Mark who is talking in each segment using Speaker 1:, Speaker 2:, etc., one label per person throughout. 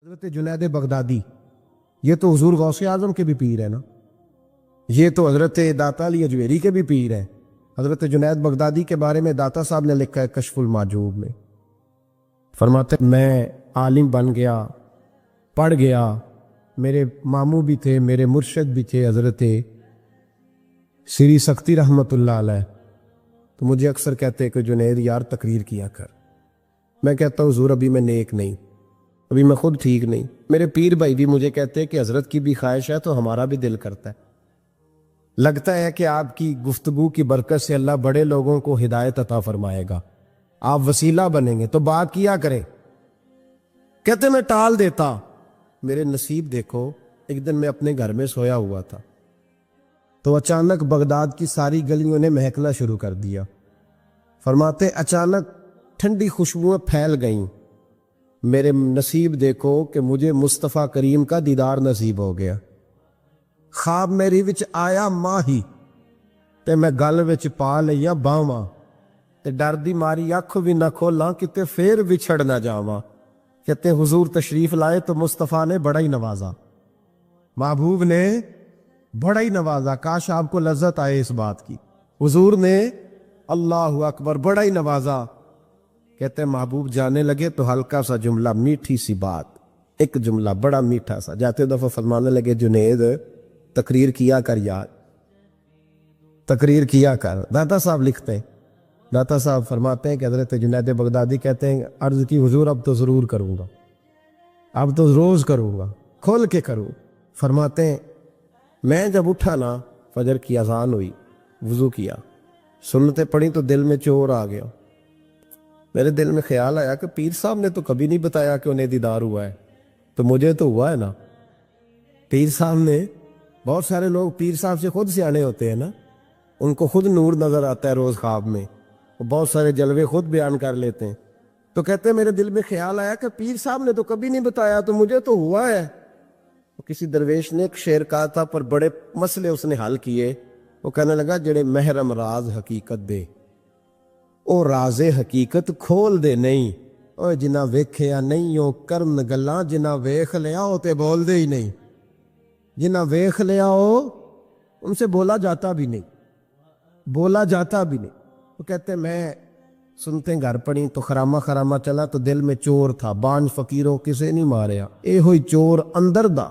Speaker 1: حضرت جنید بغدادی یہ تو حضور غوث اعظم کے بھی پیر ہے نا، یہ تو حضرت داتا علی اجویری کے بھی پیر ہیں۔ حضرت جنید بغدادی کے بارے میں داتا صاحب نے لکھا ہے کشف المحجوب میں، فرماتے میں عالم بن گیا، پڑھ گیا، میرے ماموں بھی تھے، میرے مرشد بھی تھے حضرت سری سختی رحمت اللہ علیہ، تو مجھے اکثر کہتے کہ جنید یار تقریر کیا کر۔ میں کہتا ہوں حضور ابھی میں نیک نہیں، ابھی میں خود ٹھیک نہیں۔ میرے پیر بھائی بھی مجھے کہتے ہیں کہ حضرت کی بھی خواہش ہے تو ہمارا بھی دل کرتا ہے، لگتا ہے کہ آپ کی گفتگو کی برکت سے اللہ بڑے لوگوں کو ہدایت عطا فرمائے گا، آپ وسیلہ بنیں گے تو بات کیا کریں۔ کہتے میں ٹال دیتا، میرے نصیب دیکھو، ایک دن میں اپنے گھر میں سویا ہوا تھا تو اچانک بغداد کی ساری گلیوں نے مہکنا شروع کر دیا۔ فرماتے اچانک ٹھنڈی خوشبوئیں پھیل گئیں، میرے نصیب دیکھو کہ مجھے مصطفیٰ کریم کا دیدار نصیب ہو گیا۔ خواب میری وچ آیا ماہی تے میں گل وچ پا لیا باواں تے ڈر دی ماری اکھ بھی نہ کھولاں کتے پھر وچھڑ نہ جاواں۔ کہتے حضور تشریف لائے تو مصطفیٰ نے بڑا ہی نوازا، محبوب نے بڑا ہی نوازا۔ کاش آپ کو لذت آئے اس بات کی، حضور نے اللہ اکبر بڑا ہی نوازا۔ کہتے محبوب جانے لگے تو ہلکا سا جملہ، میٹھی سی بات، ایک جملہ بڑا میٹھا سا، جاتے دفعہ فرمانے لگے جنید تقریر کیا کر یار، تقریر کیا کر۔ داتا صاحب لکھتے ہیں، داتا صاحب فرماتے ہیں کہ حضرت جنید بغدادی کہتے ہیں عرض کی حضور اب تو ضرور کروں گا، اب تو روز کروں گا، کھول کے کروں۔ فرماتے ہیں میں جب اٹھا نا، فجر کی اذان ہوئی، وضو کیا، سنتیں پڑھی تو دل میں چور آ گیا۔ میرے دل میں خیال آیا کہ پیر صاحب نے تو کبھی نہیں بتایا کہ انہیں دیدار ہوا ہے، تو مجھے تو ہوا ہے نا۔ پیر صاحب نے، بہت سارے لوگ پیر صاحب سے خود سیانے ہوتے ہیں نا، ان کو خود نور نظر آتا ہے روز خواب میں، وہ بہت سارے جلوے خود بیان کر لیتے ہیں۔ تو کہتے ہیں میرے دل میں خیال آیا کہ پیر صاحب نے تو کبھی نہیں بتایا تو مجھے تو ہوا ہے۔ کسی درویش نے ایک شعر کہا تھا پر بڑے مسئلے اس نے حل کیے۔ وہ کہنے لگا جڑے محرم راز حقیقت دے او راز حقیقت کھول دے نہیں، او جنہ ویکھیا نہیں او کرن گلاں، جنہ ویکھ لیا او تے بول دے ہی نہیں، جنہ ویکھ لیا او ان سے بولا جاتا بھی نہیں، بولا جاتا بھی نہیں۔ وہ کہتے میں سنتے گھر پڑی تو خرامہ خرامہ چلا تو دل میں چور تھا، بانج فقیروں کسے نہیں ماریا، اے ہوئی چور اندر دا۔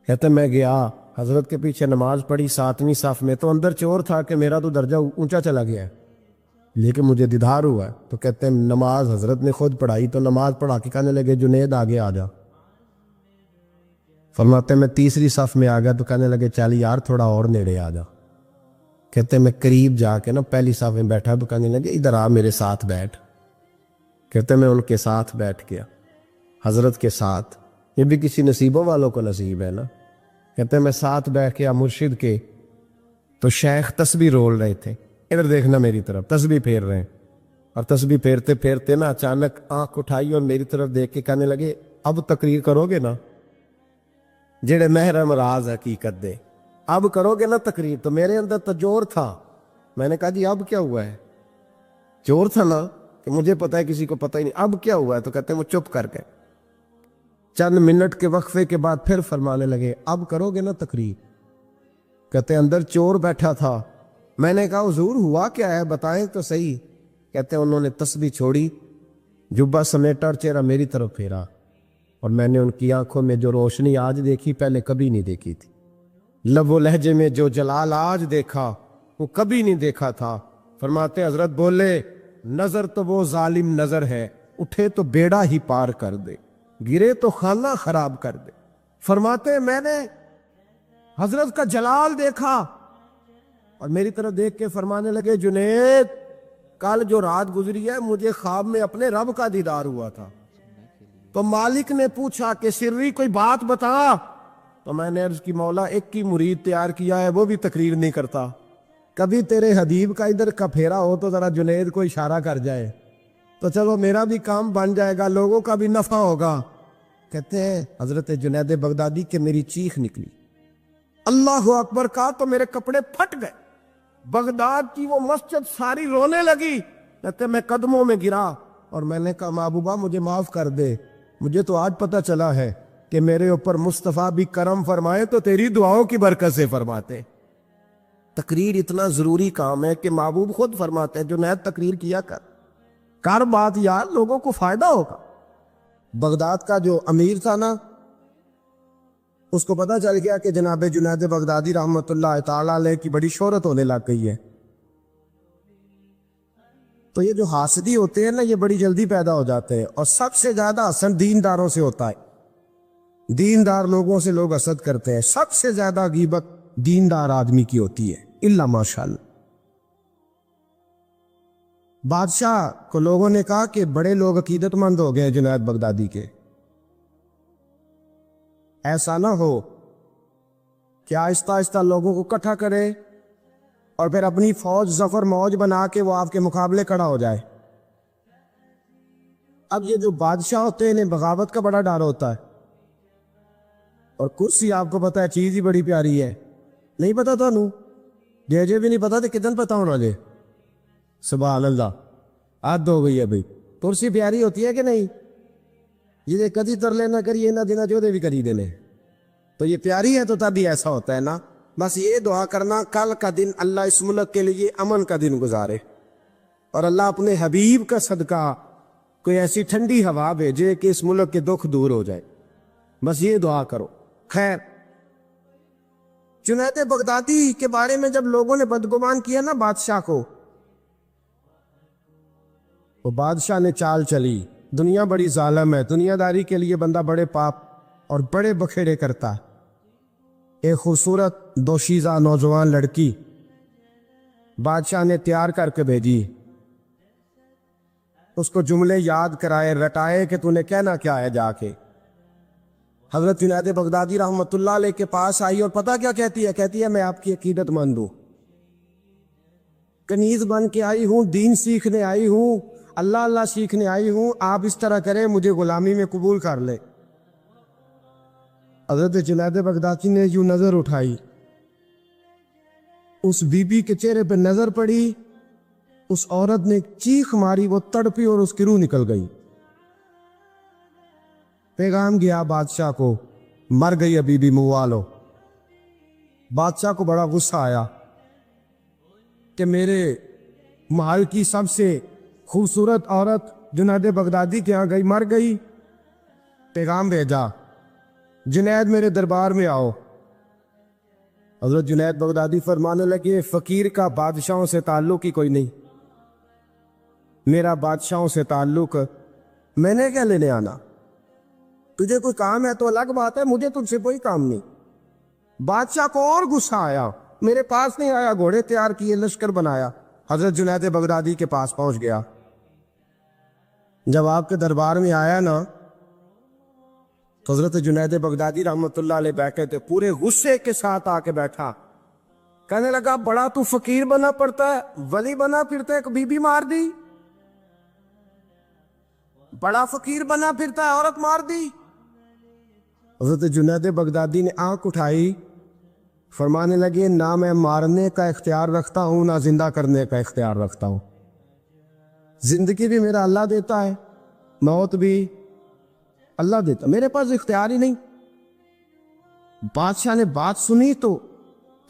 Speaker 1: کہتے میں گیا حضرت کے پیچھے نماز پڑھی 7ویں صف میں، تو اندر چور تھا کہ میرا تو درجہ اونچا چلا گیا ہے لیکن مجھے دیدار ہوا ہے۔ تو کہتے ہیں نماز حضرت نے خود پڑھائی تو نماز پڑھا کے کہنے لگے جنید آگے آ جا۔ فرماتے میں 3ری صف میں آ گیا تو کہنے لگے چل یار تھوڑا اور نیڑے آ جا۔ کہتے میں قریب جا کے نا پہلی صف میں بیٹھا تو کہنے لگے ادھر آ میرے ساتھ بیٹھ۔ کہتے میں ان کے ساتھ بیٹھ گیا، حضرت کے ساتھ، یہ بھی کسی نصیبوں والوں کو نصیب ہے نا۔ کہتے میں ساتھ بیٹھ گیا مرشد کے، تو شیخ تسبیح رول رہے تھے، ادھر دیکھنا میری طرف، تسبیح پھیر رہے ہیں، اور تسبیح پھیرتے پھیرتے نا اچانک آنکھ اٹھائی اور میری طرف دیکھ کے کہنے لگے اب تقریر کرو گے نا، جڑے محرم راز حقیقت دے، اب کرو گے نا تقریر۔ تو میرے اندر تو جور تھا، میں نے کہا جی اب کیا ہوا ہے؟ جور تھا نا کہ مجھے پتا ہے کسی کو پتہ ہی نہیں، اب کیا ہوا ہے؟ تو کہتے ہیں وہ چپ کر گئے۔ چند منٹ کے وقفے کے بعد پھر فرمانے لگے اب کرو گے نا تقریر؟ کہتے ہیں اندر چور بیٹھا تھا، میں نے کہا حضور ہوا کیا ہے بتائیں تو صحیح۔ کہتے ہیں انہوں نے تسبیح چھوڑی، جبہ سمیٹا اور چہرہ میری طرف پھیرا، اور میں نے ان کی آنکھوں میں جو روشنی آج دیکھی پہلے کبھی نہیں دیکھی تھی، لب و لہجے میں جو جلال آج دیکھا وہ کبھی نہیں دیکھا تھا۔ فرماتے حضرت بولے نظر تو وہ ظالم نظر ہے، اٹھے تو بیڑا ہی پار کر دے، گرے تو خانہ خراب کر دے۔ فرماتے میں نے حضرت کا جلال دیکھا اور میری طرف دیکھ کے فرمانے لگے جنید کل جو رات گزری ہے مجھے خواب میں اپنے رب کا دیدار ہوا تھا، تو مالک نے پوچھا کہ سری کوئی بات بتا، تو میں نے عرض کی مولا ایک ہی مرید تیار کیا ہے وہ بھی تقریر نہیں کرتا، کبھی تیرے حبیب کا ادھر کا پھیرا ہو تو ذرا جنید کو اشارہ کر جائے تو چلو میرا بھی کام بن جائے گا، لوگوں کا بھی نفع ہوگا۔ کہتے ہیں حضرت جنید بغدادی کے میری چیخ نکلی، اللہ اکبر کہا تو میرے کپڑے پھٹ گئے، بغداد کی وہ مسجد ساری رونے لگی۔ کہتے میں قدموں میں گرا اور میں نے کہا محبوبہ مجھے معاف کر دے، مجھے تو آج پتہ چلا ہے کہ میرے اوپر مصطفیٰ بھی کرم فرمائے تو تیری دعاؤں کی برکت سے فرماتے۔ تقریر اتنا ضروری کام ہے کہ محبوب خود فرماتے ہیں جنید تقریر کیا کر بات یار، لوگوں کو فائدہ ہوگا۔ بغداد کا جو امیر تھا نا، اس کو پتہ چل گیا کہ جناب جنید بغدادی رحمۃ اللہ تعالی علیہ کی بڑی شہرت ہونے لگ گئی ہے، تو یہ جو حاسدی ہوتے ہیں نا، یہ بڑی جلدی پیدا ہو جاتے ہیں، اور سب سے زیادہ حسد دینداروں سے ہوتا ہے۔ دیندار لوگوں سے لوگ حسد کرتے ہیں، سب سے زیادہ غیبت دیندار آدمی کی ہوتی ہے، الا ماشاءاللہ۔ بادشاہ کو لوگوں نے کہا کہ بڑے لوگ عقیدت مند ہو گئے جنید بغدادی کے، ایسا نہ ہو کہ آہستہ آہستہ لوگوں کو اکٹھا کرے اور پھر اپنی فوج ظفر موج بنا کے وہ آپ کے مقابلے کھڑا ہو جائے۔ اب یہ جو بادشاہ ہوتے ہیں انہیں بغاوت کا بڑا ڈر ہوتا ہے، اور کرسی آپ کو پتا ہے چیز ہی بڑی پیاری ہے، نہیں پتا تھا نو جے بھی نہیں پتا تو کتن پتا ہونا جے؟ سبحان اللہ، حد ہو گئی ہے بھائی، کرسی پیاری ہوتی ہے کہ نہیں؟ یہ کدی ترلے نہ کریے نہ دینا جو دے بھی کری دینے، تو یہ پیاری ہے تو تبھی ایسا ہوتا ہے نا۔ بس یہ دعا کرنا کل کا دن اللہ اس ملک کے لیے امن کا دن گزارے، اور اللہ اپنے حبیب کا صدقہ کوئی ایسی ٹھنڈی ہوا بھیجے کہ اس ملک کے دکھ دور ہو جائے، بس یہ دعا کرو۔ خیر، جنید بغدادی کے بارے میں جب لوگوں نے بدگمان کیا نا بادشاہ کو، وہ بادشاہ نے چال چلی، دنیا بڑی ظالم ہے، دنیا داری کے لیے بندہ بڑے پاپ اور بڑے بکھیڑے کرتا ہے۔ ایک خوبصورت دوشیزہ نوجوان لڑکی بادشاہ نے تیار کر کے بھیجی، اس کو جملے یاد کرائے رٹائے کہ تو نے کہنا کیا ہے جا کے۔ حضرت جنید بغدادی رحمۃ اللہ علیہ کے پاس آئی اور پتہ کیا کہتی ہے؟ کہتی ہے میں آپ کی عقیدت مند ہوں، کنیز بن کے آئی ہوں، دین سیکھنے آئی ہوں، اللہ اللہ سیکھنے آئی ہوں، آپ اس طرح کریں مجھے غلامی میں قبول کر لے۔ حضرت جنید بغدادی نے یوں نظر اٹھائی، اس بی بی کے چہرے پہ نظر پڑی، اس عورت نے چیخ ماری، وہ تڑپی اور اس کی روح نکل گئی۔ پیغام گیا بادشاہ کو، مر گئی بی بی، منوا لو۔ بادشاہ کو بڑا غصہ آیا کہ میرے محل کی سب سے خوبصورت عورت جنید بغدادی کے ہاں گئی، مر گئی۔ پیغام بھیجا، جنید میرے دربار میں آؤ۔ حضرت جنید بغدادی فرمانے لگے فقیر کا بادشاہوں سے تعلق ہی کوئی نہیں، میرا بادشاہوں سے تعلق، میں نے کیا لینے آنا؟ تجھے کوئی کام ہے تو الگ بات ہے، مجھے تجھ سے کوئی کام نہیں۔ بادشاہ کو اور غصہ آیا، میرے پاس نہیں آیا، گھوڑے تیار کیے، لشکر بنایا، حضرت جنید بغدادی کے پاس پہنچ گیا۔ جب آپ کے دربار میں آیا نا، حضرت جنید بغدادی رحمۃ اللہ علیہ بیٹھے تھے، پورے غصے کے ساتھ آ کے بیٹھا، کہنے لگا بڑا تو فقیر بنا پڑتا ہے، ولی بنا پھرتا ہے، بی بی مار دی، بڑا فقیر بنا پھرتا ہے، عورت مار دی۔ حضرت جنید بغدادی نے آنکھ اٹھائی، فرمانے لگے نہ میں مارنے کا اختیار رکھتا ہوں نہ زندہ کرنے کا اختیار رکھتا ہوں، زندگی بھی میرا اللہ دیتا ہے، موت بھی اللہ دیتا، میرے پاس اختیار ہی نہیں۔ بادشاہ نے بات سنی تو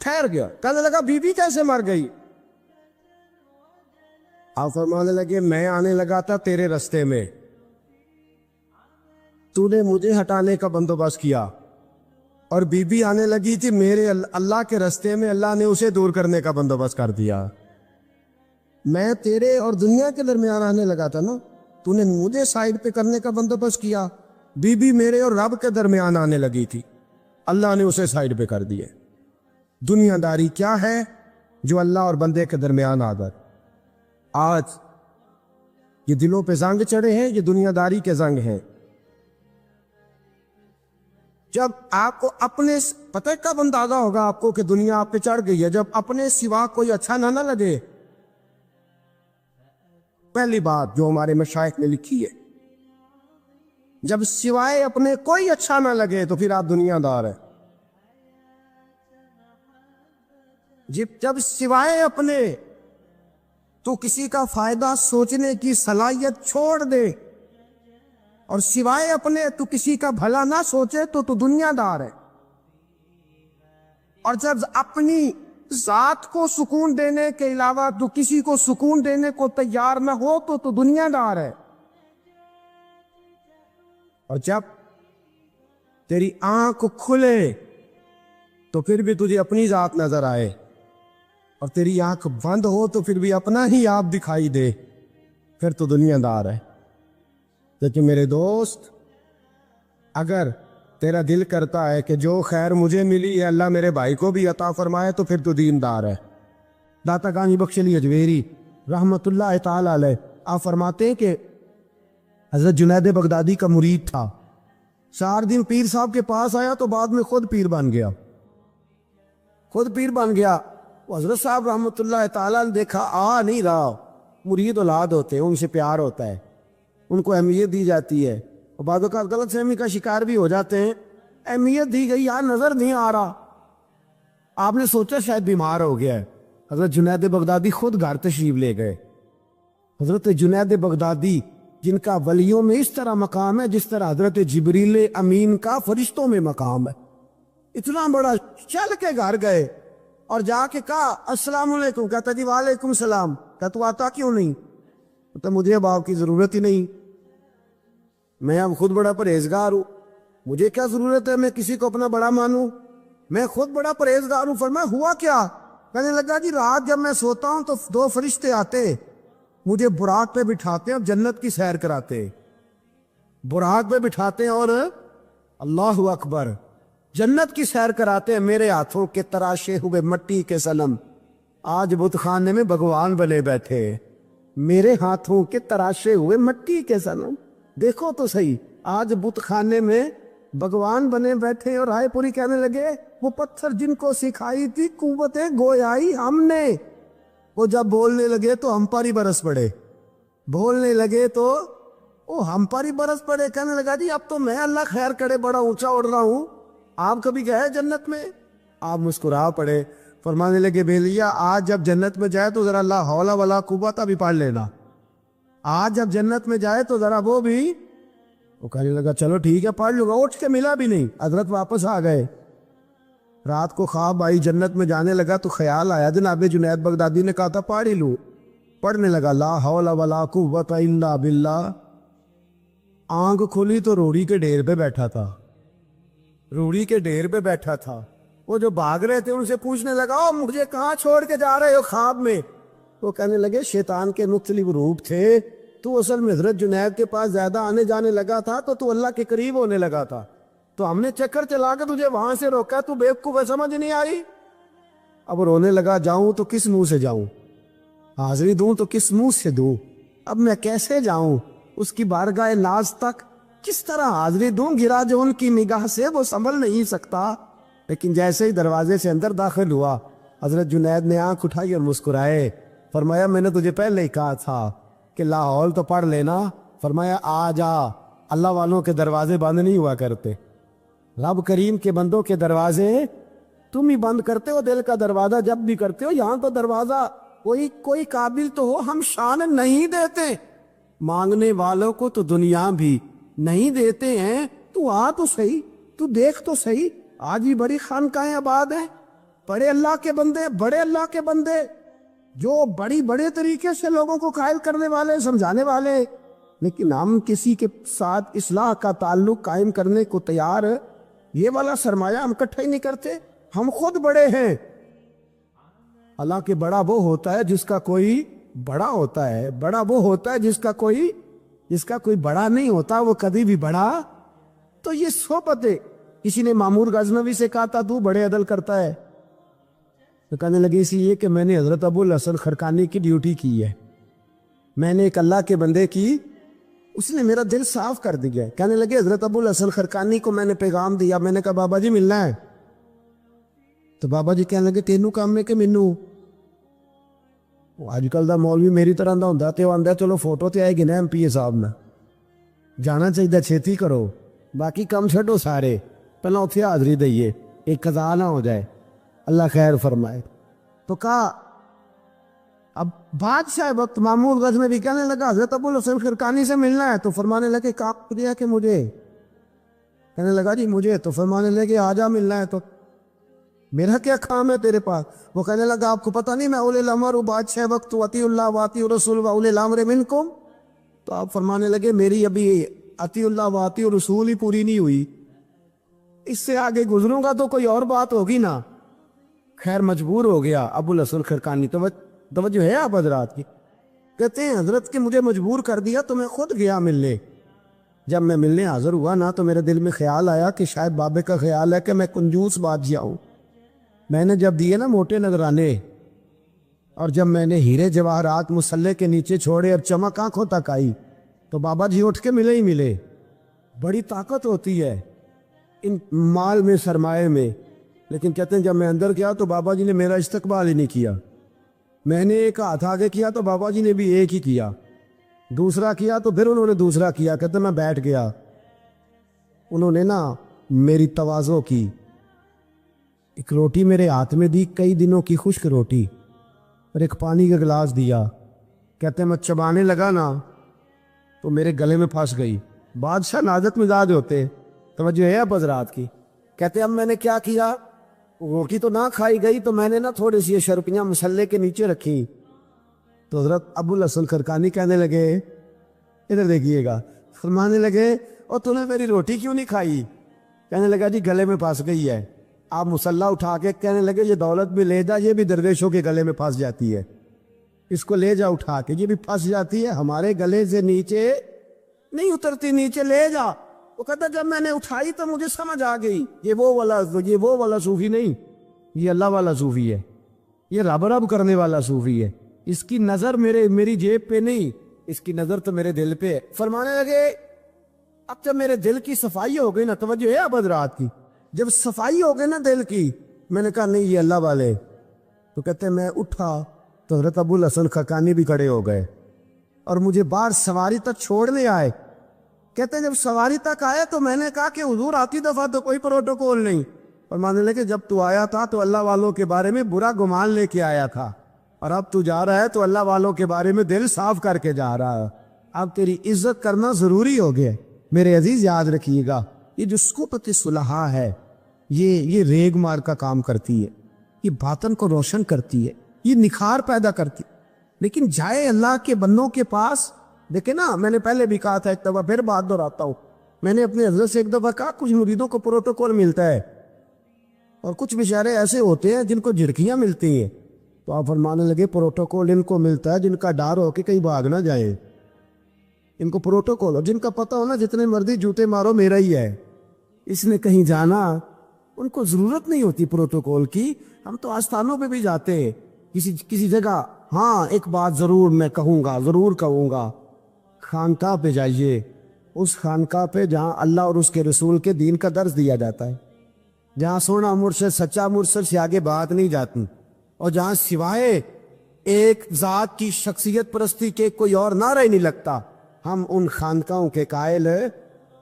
Speaker 1: ٹھہر گیا، کہنے لگا بی بی کیسے مر گئی؟ آپ فرمانے لگے میں آنے لگا تھا تیرے رستے میں، تو نے مجھے ہٹانے کا بندوبست کیا، اور بی بی آنے لگی تھی میرے اللہ کے رستے میں، اللہ نے اسے دور کرنے کا بندوبست کر دیا۔ میں تیرے اور دنیا کے درمیان آنے لگا تھا نا، تو نے مجھے سائڈ پہ کرنے کا بندوبست کیا، بی بی میرے اور رب کے درمیان آنے لگی تھی، اللہ نے اسے سائڈ پہ کر دیے۔ دنیا داری کیا ہے؟ جو اللہ اور بندے کے درمیان آ کر آج یہ دلوں پہ زنگ چڑھے ہیں، یہ دنیا داری کے زنگ ہیں۔ جب آپ کو اپنے پتہ کب اندازہ ہوگا آپ کو کہ دنیا آپ پہ چڑھ گئی ہے؟ جب اپنے سوا کوئی اچھا نہ لگے۔ پہلی بات جو ہمارے مشائخ نے لکھی ہے، جب سوائے اپنے کوئی اچھا نہ لگے تو پھر آپ دنیا دار ہیں۔ جب سوائے اپنے تو کسی کا فائدہ سوچنے کی صلاحیت چھوڑ دے اور سوائے اپنے تو کسی کا بھلا نہ سوچے تو دنیا دار ہے، اور جب اپنی ذات کو سکون دینے کے علاوہ تو کسی کو سکون دینے کو تیار نہ ہو تو دنیا دار ہے۔ اور جب تیری آنکھ کھلے تو پھر بھی تجھے اپنی ذات نظر آئے، اور تیری آنکھ بند ہو تو پھر بھی اپنا ہی آپ دکھائی دے، پھر تو دنیا دار ہے۔ لیکن میرے دوست، اگر تیرا دل کرتا ہے کہ جو خیر مجھے ملی ہے اللہ میرے بھائی کو بھی عطا فرمائے تو پھر تو دیندار ہے۔ داتا گانی بخش علی اجویری رحمت اللہ تعالی علیہ آپ فرماتے ہیں کہ حضرت جنید بغدادی کا مرید تھا، 4 دن پیر صاحب کے پاس آیا تو بعد میں خود پیر بن گیا، خود پیر بن گیا۔ وہ حضرت صاحب رحمت اللہ تعالیٰ نے دیکھا آ نہیں رہا، مرید اولاد ہوتے ہیں، ان سے پیار ہوتا ہے، ان کو اہمیت دی جاتی ہے، اور بعض اوقات غلط فہمی کا شکار بھی ہو جاتے ہیں، اہمیت دی گئی یار نظر نہیں آ رہا، آپ نے سوچا شاید بیمار ہو گیا ہے۔ حضرت جنید بغدادی خود گھر تشریف لے گئے۔ حضرت جنید بغدادی جن کا ولیوں میں اس طرح مقام ہے جس طرح حضرت جبریل امین کا فرشتوں میں مقام ہے، اتنا بڑا، چل کے گھر گئے اور جا کے کہا السلام علیکم، کہتا جی وعلیکم السلام، کہتا تو آتا کیوں نہیں؟ کہتا مجھے اب آپ کی ضرورت ہی نہیں، میں اب خود بڑا پرہیزگار ہوں، مجھے کیا ضرورت ہے میں کسی کو اپنا بڑا مانوں، میں خود بڑا پرہیزگار ہوں۔ فرمایا ہوا کیا؟ کہنے لگا جی رات جب میں سوتا ہوں تو 2 فرشتے آتے مجھے براق پہ بٹھاتے اور جنت کی سیر کراتے، براق پہ بٹھاتے اور اللہ اکبر جنت کی سیر کراتے ہیں، میرے ہاتھوں کے تراشے ہوئے مٹی کے صنم آج بت خانے میں بھگوان بنے بیٹھے، میرے ہاتھوں کے تراشے ہوئے مٹی کے صنم، دیکھو تو صحیح آج بت خانے میں بھگوان بنے بیٹھے۔ اور رائے پوری کہنے لگے وہ پتھر جن کو سکھائی تھی قوت گویائی ہم نے، وہ جب بولنے لگے تو ہم پر ہی برس پڑے، بولنے لگے تو وہ ہم پر ہی برس پڑے۔ کہنے لگا جی اب تو میں اللہ خیر کرے بڑا اونچا اڑ رہا ہوں، آپ کبھی گئے جنت میں؟ آپ مسکرا پڑے، فرمانے لگے بیلیا آج جب جنت میں جائے تو ذرا لا حول ولا قوت بھی پڑھ لینا، آج جب جنت میں جائے تو ذرا وہ بھی۔ وہ کہنے لگا چلو ٹھیک ہے پڑھ لوں گا، اٹھ کے ملا بھی نہیں، حضرت واپس آ گئے۔ رات کو خواب آئی، جنت میں جانے لگا تو خیال آیا جناب جنید بغدادی نے کہا تھا پڑھ ہی لوں، پڑھنے لگا لا حول ولا قوت الا باللہ۔ آنکھ کھولی تو روڑی کے ڈھیر پہ بیٹھا تھا، روڑی کے ڈھیر پہ بیٹھا تھا۔ وہ جو بھاگ رہے تھے ان سے پوچھنے لگا او مجھے کہاں چھوڑ کے جا رہے ہو خواب میں؟ وہ کہنے لگے شیطان کے مختلف روپ تھے، تو اصل میں حضرت جنید کے پاس زیادہ آنے جانے لگا تھا تو اللہ کے قریب ہونے لگا تھا، تو ہم نے چکر چلا کے تجھے وہاں سے روکا، تو بیوقوف ہے سمجھ نہیں آئی۔ اب رونے لگا جاؤں تو کس منہ سے جاؤں، حاضری دوں تو کس منہ سے دوں، اب میں کیسے جاؤں اس کی بارگاہ ناز تک، کس طرح حاضری دوں، گرا جو ان کی نگاہ سے وہ سنبھل نہیں سکتا۔ لیکن جیسے ہی دروازے سے اندر داخل ہوا حضرت جنید نے آنکھ اٹھائی اور مسکرائے، فرمایا میں نے تجھے پہلے ہی کہا تھا کہ لاہور تو پڑھ لینا، فرمایا آ جا، اللہ والوں کے دروازے بند نہیں ہوا کرتے، رب کریم کے بندوں کے دروازے تم ہی بند کرتے ہو، دل کا دروازہ جب بھی کرتے ہو، یہاں تو دروازہ کوئی قابل تو ہو، ہم شان نہیں دیتے، مانگنے والوں کو تو دنیا بھی نہیں دیتے ہیں، تو آ تو صحیح، تو دیکھ تو صحیح، آج بھی بڑی خانقاہیں آباد ہیں، بڑے اللہ کے بندے، بڑے اللہ کے بندے جو بڑے طریقے سے لوگوں کو قائل کرنے والے، سمجھانے والے، لیکن ہم کسی کے ساتھ اصلاح کا تعلق قائم کرنے کو تیار، یہ والا سرمایہ ہم اکٹھا ہی نہیں کرتے، ہم خود بڑے ہیں۔ حالانکہ بڑا وہ ہوتا ہے جس کا کوئی بڑا ہوتا ہے، بڑا وہ ہوتا ہے جس کا کوئی بڑا نہیں ہوتا، وہ کبھی بھی بڑا۔ تو یہ صحبت ہے۔ کسی نے مامور غزنوی سے کہا تھا تو بڑے عدل کرتا ہے، تو کہنے لگے اسی لیے کہ میں نے حضرت ابو الحسن خرقانی کی ڈیوٹی کی ہے، میں نے ایک اللہ کے بندے کی، اس نے میرا دل صاف کر دیا۔ کہنے لگے حضرت ابو الحسن خرقانی کو میں نے پیغام دیا، میں نے کہا بابا جی ملنا ہے، تو بابا جی کہنے لگے تینوں کام ہے کہ مینوں؟ آج کل دا مولوی میری طرح دا ہوندا تے آندا چلو فوٹو تے آئے گی نا ایم پی اے صاحب نے، جانا چاہیے چھیتی کرو، باقی کم چھڈو سارے، پہلے اتنے حاضری دئیے، ایک قضا نہ ہو جائے، اللہ خیر فرمائے۔ تو کہا اب بادشاہ وقت مامور غزنوی کہنے لگا حضرت ابو الحسن خرقانی سے ملنا ہے، تو فرمانے لگے کہا دیا کہ مجھے، کہنے لگا جی مجھے، تو فرمانے لگے آجا ملنا ہے، تو میرا کیا کام ہے تیرے پاس؟ وہ کہنے لگا آپ کو پتہ نہیں میں اولی الامر ہوں، بادشاہ وقت اطیع اللہ واطیع الرسول و اولی الامر منکم؟ تو آپ فرمانے لگے میری ابھی اطیع اللہ واطیع الرسول ہی پوری نہیں ہوئی، اس سے آگے گزروں گا تو کوئی اور بات ہوگی نا۔ خیر مجبور ہو گیا ابو الحسن خرقانی، توجہ ہے آپ حضرات کی، کہتے ہیں حضرت کہ مجھے مجبور کر دیا تو میں خود گیا ملنے۔ جب میں ملنے حاضر ہوا نا تو میرے دل میں خیال آیا کہ شاید بابے کا خیال ہے کہ میں کنجوس بادشاہ ہوں۔ میں نے جب دیے نا موٹے نذرانے، اور جب میں نے ہیرے جواہرات مصلے کے نیچے چھوڑے اور چمک آنکھوں تک آئی، تو بابا جی اٹھ کے ملے ہی ملے۔ بڑی طاقت ہوتی ہے ان مال میں، سرمایے میں، لیکن کہتے ہیں جب میں اندر گیا تو بابا جی نے میرا استقبال ہی نہیں کیا۔ میں نے ایک ہاتھ آگے کیا تو بابا جی نے بھی ایک ہی کیا، دوسرا کیا تو پھر انہوں نے دوسرا کیا۔ کہتے میں بیٹھ گیا، انہوں نے نا میری تواضع کی، ایک روٹی میرے ہاتھ میں دی، کئی دنوں کی خشک روٹی، اور ایک پانی کا گلاس دیا۔ کہتے میں چبانے لگا نا تو میرے گلے میں پھنس گئی۔ بادشاہ نازک مزاج ہوتے، توجہ ہے اب حضرات کی۔ کہتے اب میں نے کیا کیا، روٹی تو نہ کھائی گئی تو میں نے نا تھوڑی سی شرپیاں مسلے کے نیچے رکھی۔ تو حضرت ابو الحسن خرقانی کہنے لگے ادھر دیکھیے گا، فرمانے لگے اور تو نے میری روٹی کیوں نہیں کھائی؟ کہنے لگا جی گلے میں پھنس گئی ہے۔ آپ مسلح اٹھا کے کہنے لگے یہ دولت بھی لے جا، یہ بھی درویشوں کے گلے میں پھنس جاتی ہے، اس کو لے جا اٹھا کے، یہ بھی پھنس جاتی ہے، ہمارے گلے سے نیچے نہیں اترتی، نیچے لے جا۔ وہ کہتا جب میں نے اٹھائی تو مجھے سمجھ آ گئی یہ وہ والا صوفی نہیں، یہ اللہ والا صوفی ہے، یہ رب رب کرنے والا صوفی ہے، اس کی نظر میری جیب پہ نہیں، اس کی نظر تو میرے دل پہ ہے۔ فرمانے لگے اب جب میرے دل کی صفائی ہو گئی نا، توجہ ہے اب حضرات کی، جب صفائی ہو گئی نا دل کی، میں نے کہا نہیں یہ اللہ والے۔ تو کہتے میں اٹھا تو حضرت ابو الحسن خرقانی بھی کھڑے ہو گئے اور مجھے باہر سواری تک چھوڑنے آئے۔ کہتے ہیں جب سواری تک آئے تو میں نے کہا کہ حضور آتی دفعہ تو کوئی پروٹوکول نہیں، اور ماننے لگے جب تو آیا تھا تو اللہ والوں کے بارے میں برا گمان لے کے آیا تھا، اور اب تو جا رہا ہے تو اللہ والوں کے بارے میں دل صاف کر کے جا رہا ہے، اب تیری عزت کرنا ضروری ہو گیا۔ میرے عزیز یاد رکھیے گا، یہ جو صحبت صلحاء ہے یہ ریگ مار کا کام کرتی ہے، یہ باطن کو روشن کرتی ہے، یہ نکھار پیدا کرتی ہے۔ لیکن جائے اللہ کے بندوں کے پاس، دیکھیں نا میں نے پہلے بھی کہا تھا، ایک دفعہ پھر بات دہراتا ہوں، میں نے اپنے حضرت سے ایک دفعہ کہا کچھ مریدوں کو پروٹوکول ملتا ہے اور کچھ بیچارے ایسے ہوتے ہیں جن کو جھڑکیاں ملتی ہیں، تو آپ فرمانے لگے پروٹوکول ان کو ملتا ہے جن کا ڈر ہو کہ کہیں بھاگ نہ جائے، ان کو پروٹوکول، اور جن کا پتہ ہونا جتنے مرضی جوتے مارو میرا ہی ہے، اس نے کہیں جانا، ان کو ضرورت نہیں ہوتی پروٹوکول کی۔ ہم تو آستانوں پہ بھی جاتے ہیں کسی جگہ، ہاں ایک بات ضرور میں ضرور کہوں گا، خانقاہ پہ جائیے، اس خانقاہ پہ جہاں اللہ اور اس کے رسول کے دین کا درس دیا جاتا ہے، جہاں سونا مرشد سچا مرشد سے آگے بات نہیں جاتی، اور جہاں سوائے ایک ذات کی شخصیت پرستی کے کوئی اور نعرہ ہی نہیں لگتا، ہم ان خانقاہوں کے قائل ہیں۔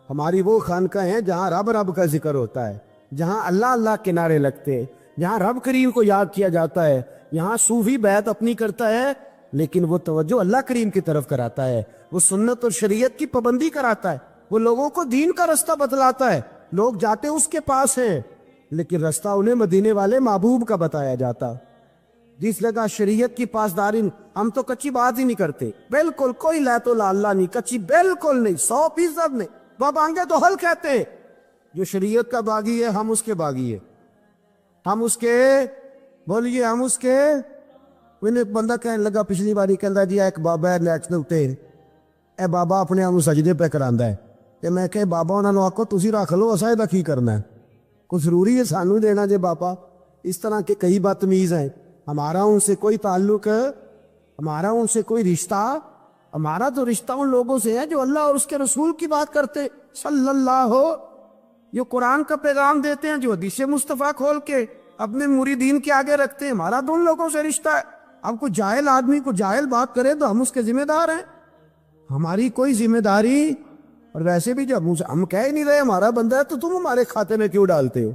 Speaker 1: ہماری وہ خانقاہ ہیں جہاں رب رب کا ذکر ہوتا ہے، جہاں اللہ اللہ کے نعرے لگتے ہیں، جہاں رب کریم کو یاد کیا جاتا ہے، یہاں صوفی بیعت اپنی کرتا ہے لیکن وہ توجہ اللہ کریم کی طرف کراتا ہے، وہ سنت اور شریعت کی پابندی کراتا ہے، وہ لوگوں کو دین کا رستہ بتلاتا ہے۔ لوگ جاتے اس کے پاس ہیں لیکن رستہ انہیں مدینے والے محبوب کا بتایا جاتا۔ جس لگا شریعت کی پاسداری، ہم تو کچی بات ہی نہیں کرتے، بالکل کوئی لے تو لا اللہ نہیں، کچی بالکل نہیں، 100% نہیں، باب آنگے تو حل کہتے ہیں۔ جو شریعت کا باغی ہے ہم اس کے باغی ہے، ہم اس کے، بولیے ہم اس کے۔ میں نے ایک بندہ کہنے لگا پچھلی باری، کہندا جی ایک بابا ہے نیکس دے اتے، اے بابا اپنے آپ سجدے پہ کراندا ہے، تے میں کہ بابا انہاں نوں آکھو تسی رکھ لو، اساں دا کی کرنا ہے، کوئی ضروری ہے سانوں دینا جے بابا؟ اس طرح کے کئی بدتمیز ہیں، ہمارا ان سے کوئی تعلق، ہمارا ان سے کوئی رشتہ، ہمارا تو رشتہ ان لوگوں سے ہے جو اللہ اور اس کے رسول کی بات کرتے صلی اللہ ہو، جو قرآن کا پیغام دیتے ہیں، جو حدیث مصطفیٰ کھول کے اپنے مریدین کے آگے رکھتے ہیں، ہمارا تو ان لوگوں سے رشتہ ہے۔ اب کوئی جاہل آدمی کو جاہل بات کرے تو ہم اس کے ذمہ دار ہیں، ہماری کوئی ذمہ داری، اور ویسے بھی جب ہم کہہ ہی نہیں رہے ہمارا بندہ ہے تو تم ہمارے کھاتے میں کیوں ڈالتے ہو؟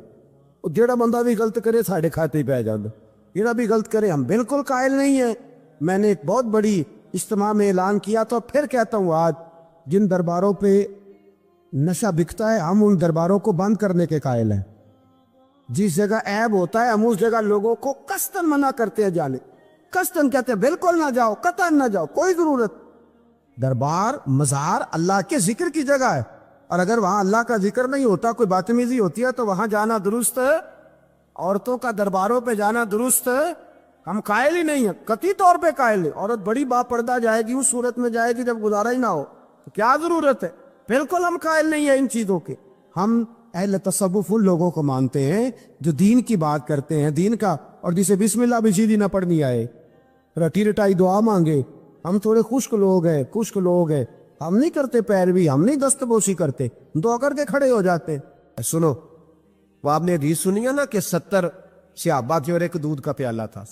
Speaker 1: جیڑا بندہ بھی غلط کرے ساڑھے کھاتے پہ جاندہ، جیڑا بھی غلط کرے، ہم بالکل قائل نہیں ہیں میں نے ایک بہت بڑی اجتماع میں اعلان کیا تو پھر کہتا ہوں، آج جن درباروں پہ نشہ بکتا ہے ہم ان درباروں کو بند کرنے کے قائل ہیں۔ جس جگہ عیب ہوتا ہے ہم اس جگہ لوگوں کو قصداً منع کرتے ہیں جانے، قصداً کہتے ہیں بالکل نہ جاؤ، قطعاً نہ جاؤ، کوئی ضرورت۔ دربار مزار اللہ کے ذکر کی جگہ ہے، اور اگر وہاں اللہ کا ذکر نہیں ہوتا، کوئی بدتمیزی ہوتی ہے تو وہاں جانا درست ہے؟ عورتوں کا درباروں پہ جانا درست ہے؟ ہم قائل ہی نہیں ہیں، قطعی طور پہ قائل ہیں۔ عورت بڑی باپردہ جائے گی، اس صورت میں جائے گی جب گزارا ہی نہ ہو، تو کیا ضرورت ہے؟ بالکل ہم قائل نہیں ہیں ان چیزوں کے۔ ہم اہل تصوف ان لوگوں کو مانتے ہیں جو دین کی بات کرتے ہیں، دین کا، اور جسے بسم اللہ بھی سیدھی نہ پڑھنی آئے، رٹی رٹائی دعا مانگے۔ ہم تھوڑے خشک لوگ ہیں، ہم نہیں کرتے پیروی، ہم نہیں دست بوسی کرتے، دعا کر کے کھڑے ہو جاتے ہیں۔ سنو، وہ آپ نے حدیث سنی ہے نا کہ 70 صحابہ تھے اور ایک دودھ کا پیالہ تھا،